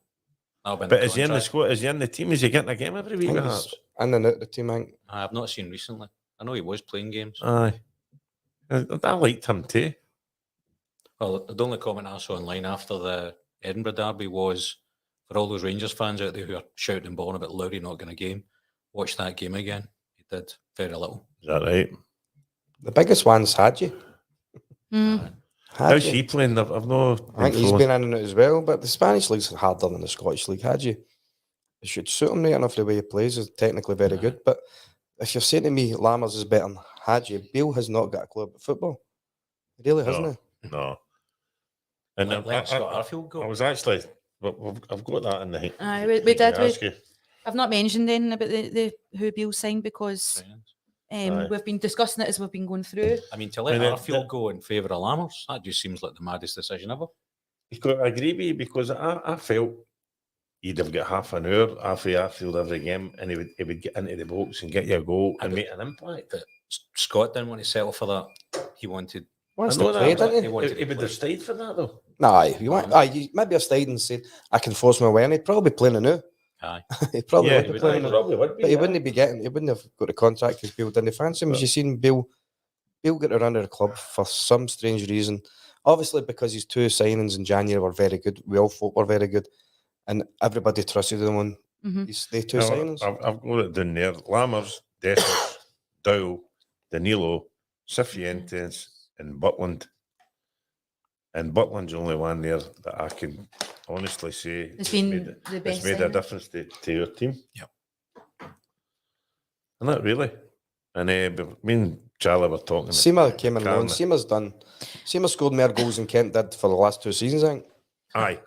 But is he in the squad? Is he in the team? Is he getting a game every I week think with he's Hearts? in and out the team. I think. I've not seen recently. I know he was playing games. Aye. I liked him too. Well, the only comment I saw online after the Edinburgh derby was for all those Rangers fans out there who are shouting and bawling about Lowry not getting a game, watch that game again. He did very little. Is that right? The biggest one's Hadji. How's he playing? I've no. I think he's been in and out as well, but the Spanish league's harder than the Scottish league. Hadji, it should suit him right enough the way he plays. Is technically very good, but if you're saying to me Lammers is better than Hadji, Bale has not got a clue about football. He really hasn't. No. And Let Scott Arfield go. I was actually. I've got that in the. Aye, we did. ask you. I've not mentioned then about the who Beale signed because Aye. we've been discussing it as we've been going through. I mean, to let And Arfield go in favour of Lammers, that just seems like the maddest decision ever. Because I agree with you because I felt he'd have got half an hour after Arfield every game, and he would get into the box and get you a goal and make an impact. But Scott didn't want to settle for that. He wanted. Wants I to know play, that, doesn't he? wanted He to would play. have stayed for that though. Nah, you maybe have stayed and said, I can force my way in. He'd probably be playing now. Aye. He probably Yeah, would he be playing now. probably would be. But he wouldn't have got a contract because Bill didn't fancy him. As you seen, Bill got to run of the club for some strange reason. Obviously, because his 2 signings in January were very good. We all thought were very good. And everybody trusted him on his 2 signings. I've got it down there. Lammers, Dessers, Dow, Danilo, Cifuentes, and Butland. And Butland's the only one there that I can honestly say It's been made, the it's best made a signing. difference to your team. Yep. And that really. And me and Charlie were talking. Seema came in loan. Carmen. Seema scored more goals than Kent did for the last 2 seasons, I think. Aye.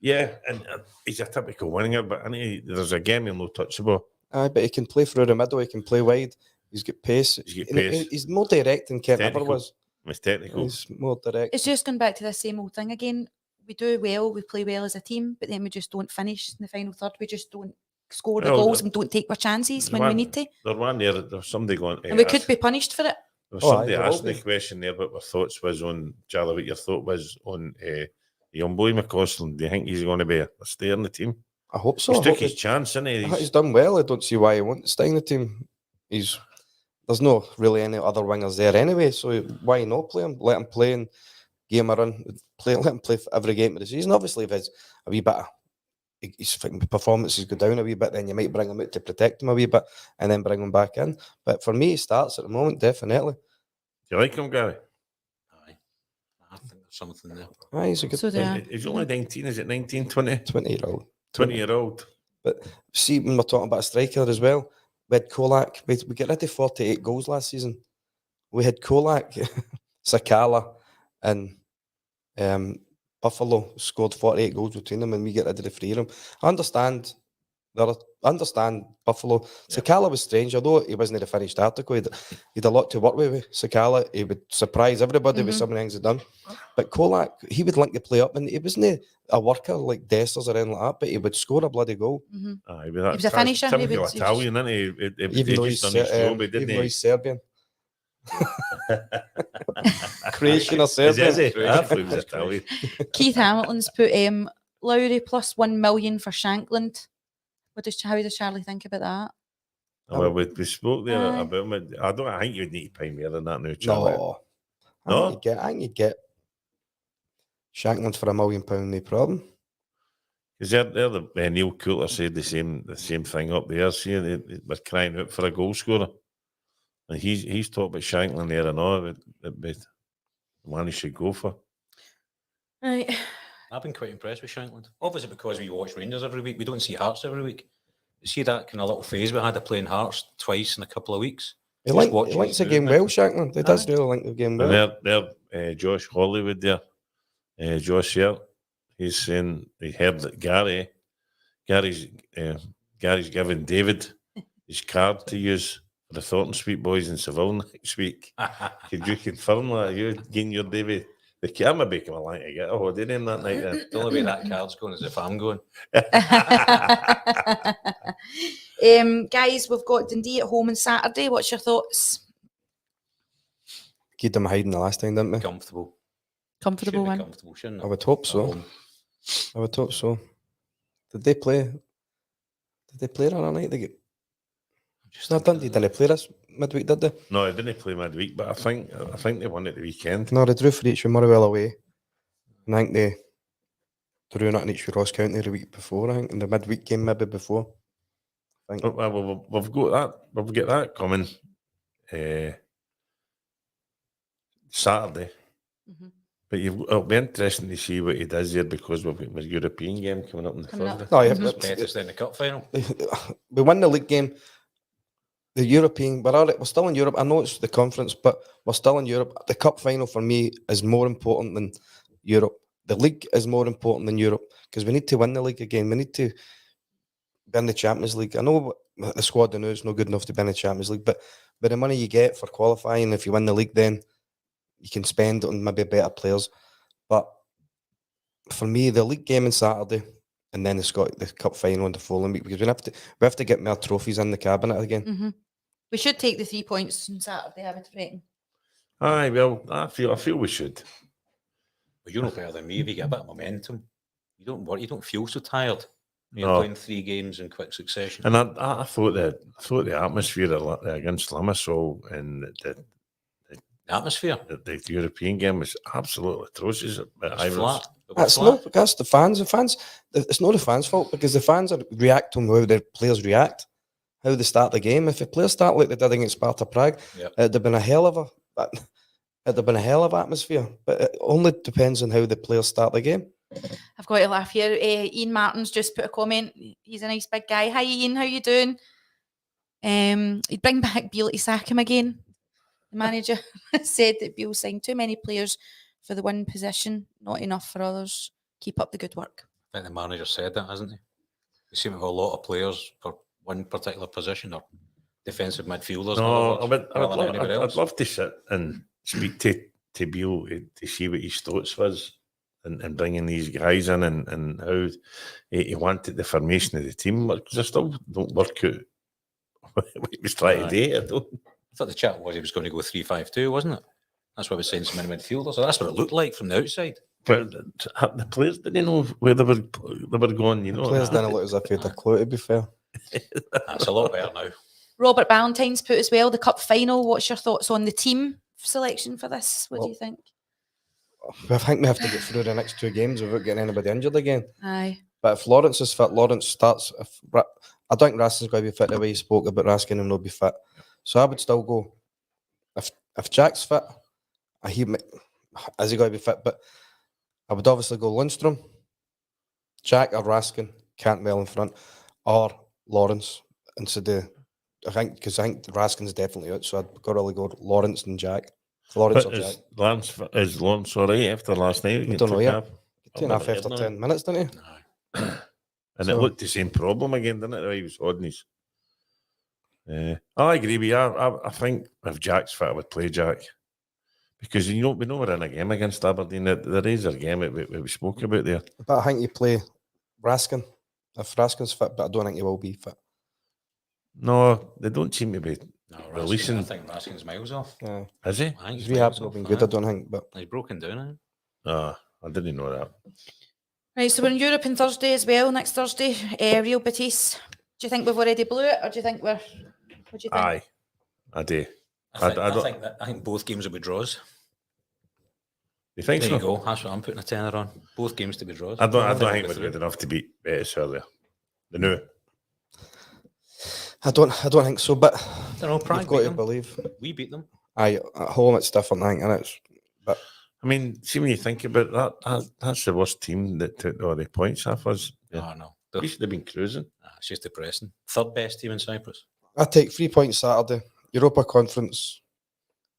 Yeah, and he's a typical winger, but there's a game he'll no touch the ball. Aye, but he can play through the middle. He can play wide. He's got pace. He's got And pace. He's more direct than Kent ever Technical. was. He's technical. He's more direct. It's just gone back to the same old thing again. We do well, we play well as a team, but then we just don't finish in the final third. We just don't score the Well, goals and don't take our chances when we need to. There's somebody going to And we ask- could be punished for it. There was Oh, somebody aye, there asked will me a question there about what thoughts was on Charlie, what your thought was on young boy McCausland. Do you think he's going to be a stay in the team? I hope so. He's I took hope his chance, isn't he? he's done well. I don't see why he won't stay in the team. There's no really any other wingers there anyway, so why not play him? Let him play and give him a run. Let him play for every game of the season. Obviously, if it's a wee bit of his performances go down a wee bit, then you might bring him out to protect him a wee bit and then bring him back in. But for me, he starts at the moment, definitely. Do you like him, Gary? Aye. I think there's something there. Aye, he's a good So player. there. He's only 19, is it 19, 20? 20-year-old. 20-year-old. But see, when we're talking about a striker as well, we had Kolak. We got rid of 48 goals last season. We had Kolak, Sakala, and Buffalo scored 48 goals between them, and we get rid of the 3 of them. I understand Buffalo. Sakala was strange, although he wasn't the finished article. He had a lot to work with Sakala. He would surprise everybody with some of the things he'd done. But Kolak, he would link the play up, and he wasn't a worker like Dessers or anything like that, but he would score a bloody goal. Aye, He was a finisher, he Typical would- Italian, isn't he? Even though He he's, just done his job, even didn't though he? he's Serbian. Croatian or Serbian. Is he? I thought he was Italian. Keith Hamilton's put Lowry plus 1 million for Shankland. How does Charlie think about that? Well, we spoke there Aye. about him. I think you would need to pay more than that now, Charlie. No. No? I think you'd get Shankland for £1 million, no problem. Because they're the Neil Coulter said the same thing up there. See, they were crying out for a goal scorer. And he's talked about Shankland there and all, that the man he should go for. Right. I've been quite impressed with Shankland. Obviously, because we watch Rangers every week, we don't see Hearts every week. You see that kind of little phase we had of playing Hearts twice in a couple of weeks. He Just links watching his the game well, movement. Shankland. He does Aye. really link the game well. And they're Josh Hollywood there, Josh here. He's saying he heard that Gary's giving David his card to use for the Thornton Street Boys in Seville next week. Could you confirm that? You getting your David? The camera making a line to get a holiday name that night then. The only way that card's going is if I'm going. Guys, we've got Dundee at home on Saturday. What's your thoughts? Keep them hiding the last time, didn't we? Comfortable. Comfortable Should be one. comfortable, shouldn't it? I would hope so. At home. I would hope so. Did they play the other night? Just No, Dundee didn't play this midweek, did they? No, I didn't play midweek, but I think they won at the weekend. No, they drew for each with Motherwell away. And I think they drew nothing each with Ross County the week before, I think, in the midweek game maybe before. I think. Well, we've got that. We've got that coming Saturday. Mhm. But it'll be interesting to see what he does there because we've got a European game coming up on the Coming up. Thursday. No, yeah, Mhm. but Better than the cup final. we won the league game. The European, we're still in Europe. I know it's the conference, but we're still in Europe. The cup final for me is more important than Europe. The league is more important than Europe because we need to win the league again. We need to be in the Champions League. I know the squad I know is not good enough to be in the Champions League, but the money you get for qualifying, if you win the league, then you can spend on maybe better players. But for me, the league game on Saturday and then the cup final on the following week because we have to get more trophies in the cabinet again. Mhm. We should take the 3 points on Saturday, I would reckon. Aye, well, I feel we should. But you know better than me. If you get a bit of momentum, you don't work. You don't feel so tired. You're No. playing 3 games in quick succession. And I thought the atmosphere against Limassol and the Atmosphere. the European game was absolutely atrocious. It's I was- flat. It was That's flat. that's the fans. It's not the fans' fault because the fans react to how their players react, how they start the game. If the players start like they did against Sparta Prague, Yep. it'd have been a hell of atmosphere. But it only depends on how the players start the game. I've got to laugh here. Ian Martin's just put a comment. He's a nice big guy. Hi, Ian. How you doing? He'd bring back Beale to sack him again. The manager said that Beale signed too many players for the one position, not enough for others. Keep up the good work. I think the manager said that, hasn't he? We seem to have a lot of players for one particular position or defensive midfielders. in No, other words, rather than anybody I'd else. love to sit and speak to Beale to see what his thoughts was and bringing these guys in and how he wanted the formation of the team because I still don't work out what he was trying to do. I don't. I thought the chat was he was going to go 3-5-2, wasn't it? That's why we're saying so many midfielders. So that's what it looked like from the outside. But the players didn't know where they were going. You know, Players didn't look as if they had a clue. To be fair, That's a lot better now. Robert Ballantyne's put as well the cup final. What's your thoughts on the team selection for this? What do Well, you think? I think we have to get through the next 2 games without getting anybody injured again. Aye. But if Lawrence is fit, Lawrence starts. I think Raskin's going to be fit the way he spoke about Raskin and not be fit. So I would still go. If Jack's fit, is he going to be fit? But I would obviously go Lundstrom, Jack or Raskin, Cantwell in front, or Lawrence instead of. I think Raskin's definitely out, so I'd probably go Lawrence and Jack. Lawrence But or Jack. is Lawrence all right after last night? We don't know yet. I've 2.5 never heard after of 10 minutes, didn't he? And So- it looked the same problem again, didn't it? The way he was holding his. I agree with you. I think if Jack's fit, I would play Jack. Because we know we're in a game against Aberdeen. There is a game we spoke about there. But I think you play Raskin. If Raskin's fit, but I don't think he will be fit. No, they don't seem to be. No, Releasing- I think Raskin's miles off. Yeah. Is he? I think His he's rehab's miles not off. been good, I Aye. don't think. But He's broken down. I didn't know that. Right, so we're in Europe on Thursday as well, next Thursday. Real Betis. Do you think we've already blew it, or do you think we're... What do you think? Aye, I do. I think, I don't- I think both games will be draws. You think There so? you go. That's what I'm putting a tenner on. Both games to be draws. I don't they'll think go we're through. good enough to beat Betis earlier. The new. I don't think so, but I don't know. Prague you've got beat to them. believe. We beat them. Aye, at home it's different, I think, and it's. But I mean, see when you think about that's the worst team that took all the points off us. Yeah. Oh, no. We should have been cruising. It's just depressing. Third best team in Cyprus. I take 3 points Saturday, Europa Conference,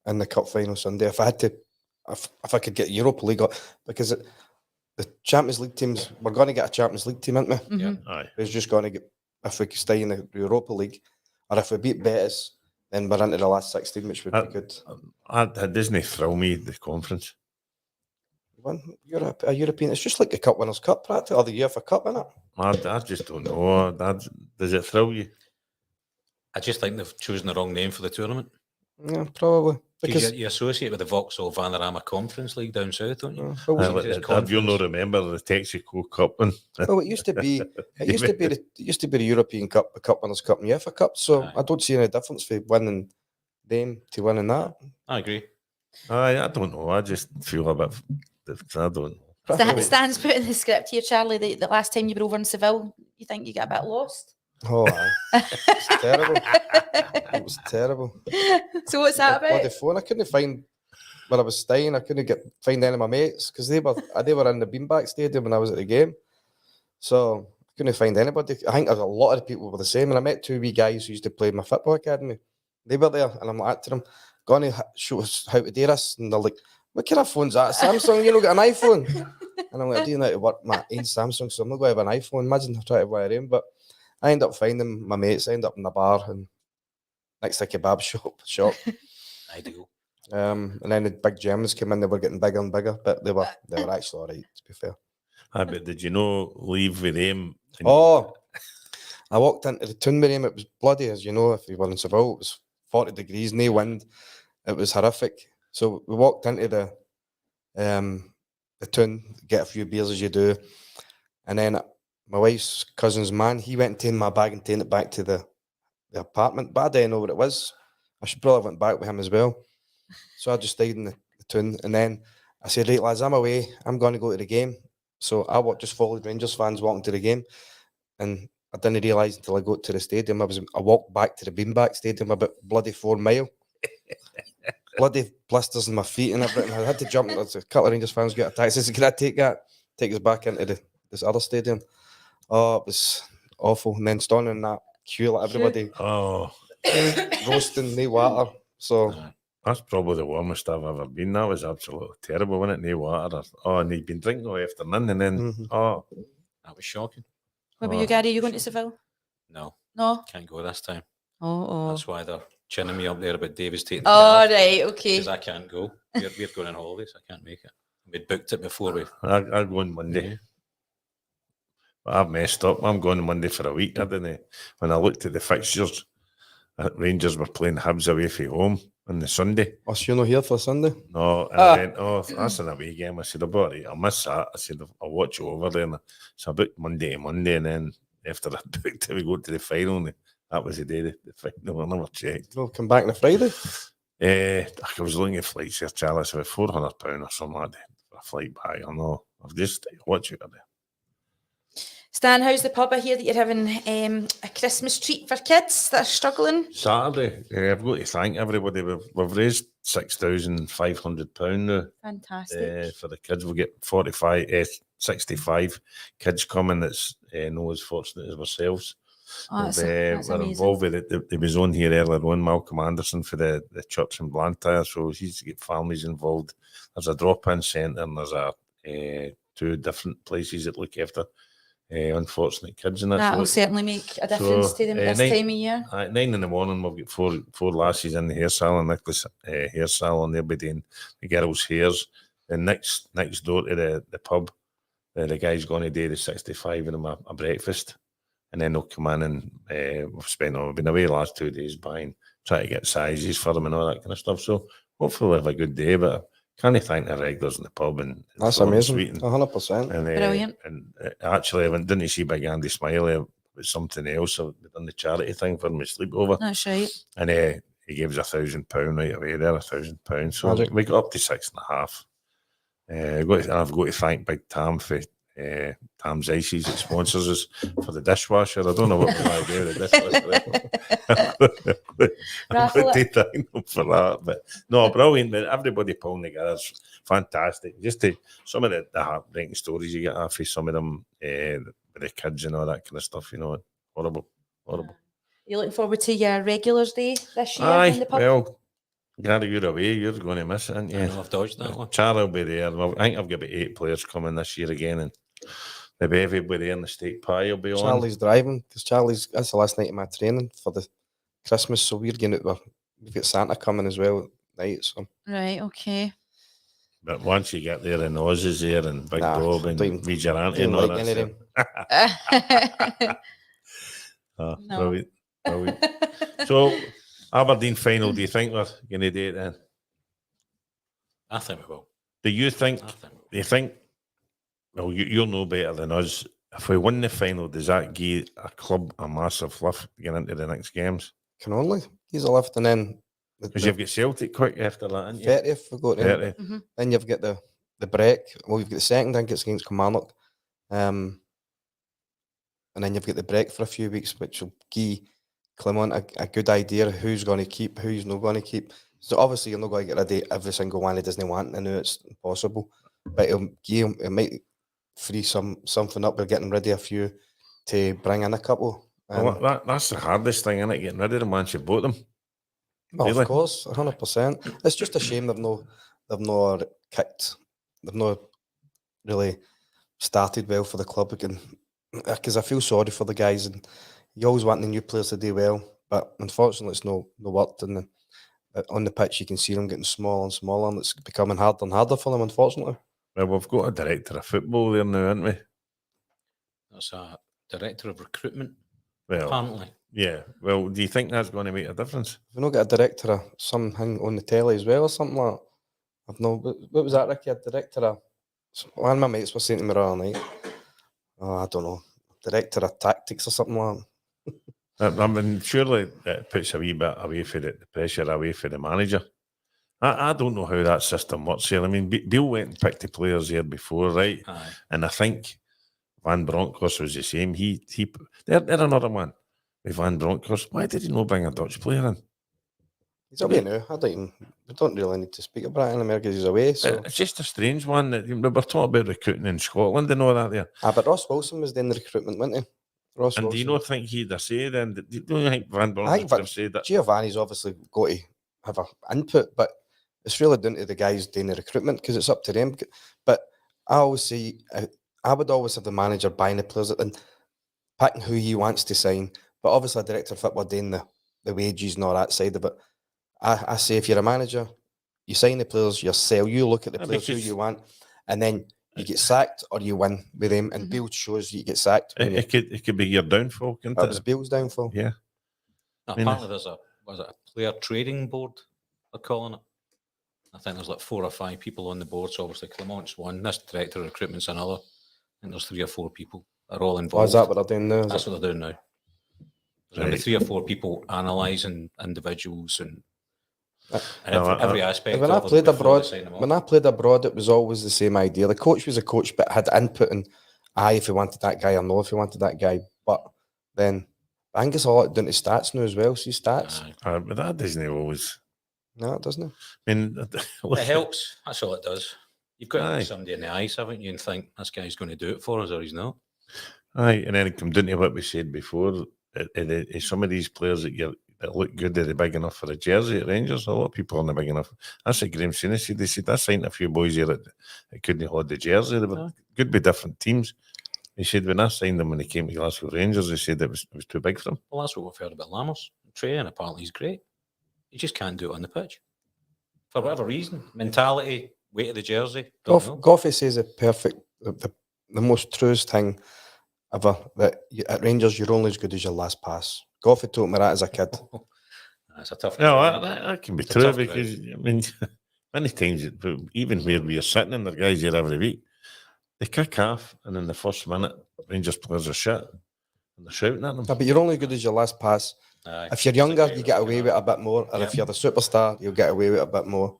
and the cup final Sunday. If I had to, if I could get Europa League, because the Champions League teams, we're going to get a Champions League team, aren't we? Yeah. Aye. It's just going to get, if we could stay in the Europa League, or if we beat Betis, then we're into the last 16, which would be good. That doesn't thrill me, the conference. A European, it's just like the Cup Winners' Cup, practically, or the UEFA Cup, isn't it? I just don't know. Does it thrill you? I just think they've chosen the wrong name for the tournament. Yeah, probably. Because Because you associate with the Vauxhall Vanarama Conference League down south, don't you? well, Well, it's Have you not remember the Texaco Cup one? it used to be. It used to be the European Cup, the Cup Winners' Cup, and UEFA Cup. So Aye. I don't see any difference for winning them to winning that. I agree. I don't know. I just feel a bit. I don't. Stan's put in the script here, Charlie, the last time you were over in Seville, you think you got a bit lost? Oh, aye. It's terrible. It was terrible. So what's that Bloody about? phone. I couldn't find where I was staying. I couldn't find any of my mates because they were in the Beanbag Stadium when I was at the game. So I couldn't find anybody. I think a lot of the people were the same. And I met 2 wee guys who used to play in my football academy. They were there, and I'm like to them, "Going to show us how to do this?" And they're like, "What kind of phone's that? Samsung? You don't got an iPhone?" And I'm like, "I do know how to work my own Samsung, so I'm not going to have an iPhone." Imagine I try to wear them, but I end up finding my mates. I end up in the bar and next to a kebab shop. Ideal. And then the big Germans came in. They were getting bigger and bigger, but they were actually all right. To be fair. But did you know leave with them? Oh, I walked into the tune with him. It was bloody, as you know, if you were in Seville, it was 40 degrees, no wind. It was horrific. So we walked into the tune, get a few beers as you do, and then my wife's cousin's man, he went and taken my bag and taken it back to the apartment, but I didn't know what it was. I should probably have went back with him as well. So I just stayed in the tune, and then I said, "Right, lads, I'm away. I'm going to go to the game." So I just followed Rangers fans walking to the game, and I didn't realise until I got to the stadium. I walked back to the Beanbag Stadium about bloody 4 mile. Bloody blisters in my feet and everything. I had to jump. A couple of Rangers fans got a taxi. I said, "Can I take us back into this other stadium?" Oh, it was awful. And then standing in that queue, like everybody Oh, roasting, no water. So that's probably the warmest I've ever been. That was absolutely terrible, wasn't it? No water. And he'd been drinking all afternoon, and then That was shocking. What about you, Gary? You going to Seville? No, No? can't go this time. Oh. That's why they're chinning me up there about Davis taking Oh, right, okay. because I can't go. We're going on holidays. I can't make it. We'd booked it before we. I'll go on Monday. But I've messed up. I'm going Monday for a week. I didn't. When I looked at the fixtures, Rangers were playing Hibs away from home on the Sunday. Oh, so you're not here for Sunday? No, and I went, "Oh, that's an away game." I said, I'll miss that. I said, "I'll watch you over there." And so I booked Monday to Monday, and then after I booked it, we go to the final. And that was the day the final. I never checked. We'll come back on a Friday. I was looking at flights here, Charlie. It's about £400 or something like that for a flight back. I know. I've just watched it there. Stan, how's the pub? I hear that you're having a Christmas treat for kids that are struggling. Saturday, I've got to thank everybody. We've raised £6,500 now. Fantastic. For the kids. We'll get 65 kids coming that's not as fortunate as ourselves. Oh, that's we're amazing. involved with it. There was on here earlier on, Malcolm Anderson for the church in Blantyre, so he's to get families involved. There's a drop-in centre and there's 2 different places that look after unfortunate kids and that. That will certainly make a difference to them this time of year. At 9 in the morning, we've got four lasses in the hair salon, Nicholas hair salon. They'll be doing the girls' hairs. And next door to the pub, the guy's going to do the 65 of them a breakfast. And then they'll come in and we've been away the last 2 days trying to get sizes for them and all that kind of stuff. So hopefully we'll have a good day, but can't thank the regulars in the pub. And That's short and amazing. sweet. 100%. And, Brilliant. And actually, I didn't see Big Andy Smiley. It was something else. So we done the charity thing for him, sleepover. That's right. And he gave us £1,000 right away there, £1,000. So Magic. we got up to 6.5. I've got to thank Big Tam for Tam's Ices that sponsors us for the dishwasher. I don't know what we're going to do with the dishwasher. I'm Raffle going to it. thank them for that. But no, brilliant. But everybody pulling together is fantastic. Just some of the heartbreaking stories you get off of some of them, with the kids and all that kind of stuff, horrible. You looking forward to your regulars day this year in Aye, the pub? well, Gary, you're away. You're going to miss it, aren't you? I know I've dodged that one. Charlie will be there. Well, I think I've got about 8 players coming this year again, and maybe everybody in the steak pie will be on. Charlie's driving because that's the last night of my training for the Christmas, so we're going out. We've got Santa coming as well at night. So Right, okay. But once you get there, and Oz is there, and Big Nah, Bob, and don't even- Vigilante, don't and all like that any of stuff. No. Brilliant. So, Aberdeen final, do you think we're going to do it then? I think we will. Do you think? I think we will. Do you think? Well, you'll know better than us. If we win the final, does that give a club a massive lift to get into the next games? can only he's a lift, and then Because you've got Celtic quick after that, haven't you? 30th we go to. 30. Mhm. Then you've got the break. Well, you've got the second. I think it's against Kilmarnock, and then you've got the break for a few weeks, which will give Clement a good idea of who's going to keep, who's not going to keep. So obviously you're not going to get rid of every single one he doesn't want. I know it's impossible, but it might free something up by getting rid of a few to bring in a couple. Well, that's the hardest thing, isn't it? Getting rid of them once you bought them. Well, Really? of course, 100%. It's just a shame they've not kicked. They've not really started well for the club again. Because I feel sorry for the guys, and you always want the new players to do well, but unfortunately, it's no worked. And on the pitch, you can see them getting smaller and smaller, and it's becoming harder and harder for them. Unfortunately, Well, we've got a director of football there now, haven't we? That's a director of recruitment, Well, apparently. yeah. Well, do you think that's going to make a difference? if we not got a director of something on the telly as well or something like that, I've no. What was that, Ricky? A director of. One of my mates was saying to me the other night. Oh, I don't know. Director of tactics or something like that. I mean, surely it puts a wee bit away for the pressure away for the manager. I don't know how that system works here. I mean, Bill went and picked the players here before, right? Aye. And I think Van Bronckhorst was the same. They're another one with Van Bronckhorst. Why did he not bring a Dutch player in? He's away now. We don't really need to speak about it anymore because he's away. So, It's just a strange one. That we're talking about recruiting in Scotland and all that there. but Ross Wilson was doing the recruitment, wasn't he? Ross And Wilson. do you not think he'd have said then? Do you don't think Van Bronckhorst Van- have said that? Giovanni's obviously got to have an input, but it's really down to the guys doing the recruitment because it's up to them. But I always say, I would always have the manager buying the players and picking who he wants to sign. But obviously, a director of football doing the wages and all that side of it. I say if you're a manager, you sign the players, you sell, you look at the players who because- you want, and then you get sacked or you win with them. And Mhm. Bill shows you get sacked. when It could be your downfall, couldn't that was it? Bill's downfall. Yeah. No, mean, apparently there's a player trading board, they're calling it. I think there's like 4 or 5 people on the board. So obviously Clement's one, this director of recruitment's another. I think there's 3 or 4 people that are all Oh, involved. is that what they're doing now? Is That's it? what they're doing now. There's only Right. 3 or 4 people analysing individuals and Uh, every aspect. When I of them played before they abroad, sign them up. when I played abroad, it was always the same idea. The coach was a coach, but had input in if he wanted that guy or no, if he wanted that guy. But then I think it's all down to stats now as well. See stats? Aye. But that doesn't always. No, it doesn't. I mean, It helps. That's all it does. You've got to Aye. look somebody in the eyes, haven't you, and think this guy's going to do it for us or he's not. Aye, and then it comes down to what we said before. Some of these players that look good, are they big enough for a jersey at Rangers? A lot of people aren't big enough. That's what Graham Sinnott said. They said, I signed a few boys here that couldn't hold the jersey. They were good with different teams. He said, when I signed them when they came to Glasgow Rangers, they said it was too big for them. Well, that's what we've heard about Lammers. Trey, and apparently he's great. You just can't do it on the pitch. For whatever reason. Mentality, weight of the jersey. Don't know. Goffey says the most truest thing ever that at Rangers you're only as good as your last pass. Goffey told me that as a kid. That's a tough No, crowd. that can be It's a true tough because, I mean, many times, even where we are sitting in, the guys here every week, they kick off and in the first minute, Rangers players are shit and they're shouting at them. But you're only as good as your last pass. Aye. If you're younger, It's a you great get way of away looking with at it a bit more, or Yeah. if you're the superstar, you'll get away with it a bit more.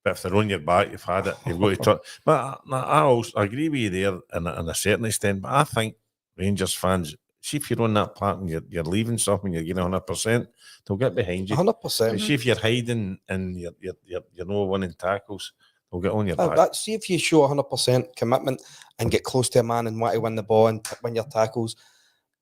But if they're on your back, you've had it. You've got to try. But I also agree with you there in a certain extent. But I think Rangers fans, see if you're on that part and you're leaving something, you're getting 100%, they'll get behind you. 100%. And see if you're hiding and you're not winning tackles, they'll get on your back. See if you show 100% commitment and get close to a man and want to win the ball and win your tackles,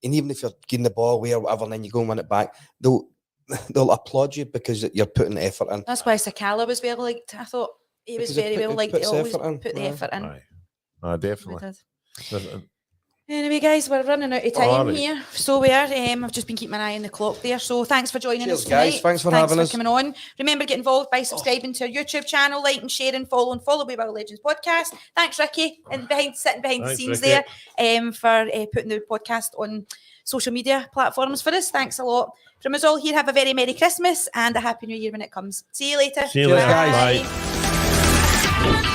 and even if you're getting the ball away or whatever, and then you go and win it back, they'll applaud you because you're putting effort in. That's why Sakala was well liked. I thought he was very well liked. He always put the effort in. Aye, definitely. Anyway, guys, we're running out of time All right. here. So we are. I've just been keeping an eye on the clock there. So thanks for joining us tonight. Guys. Thanks for having us. Coming on. Remember, get involved by subscribing to our YouTube channel, like and share and follow We About Legends podcast. Thanks, Ricky, and sitting behind the scenes Ricky. there, for putting the podcast on social media platforms for us. Thanks a lot. From us all here, have a very Merry Christmas and a Happy New Year when it comes. See you later. See you later. Guys. Bye.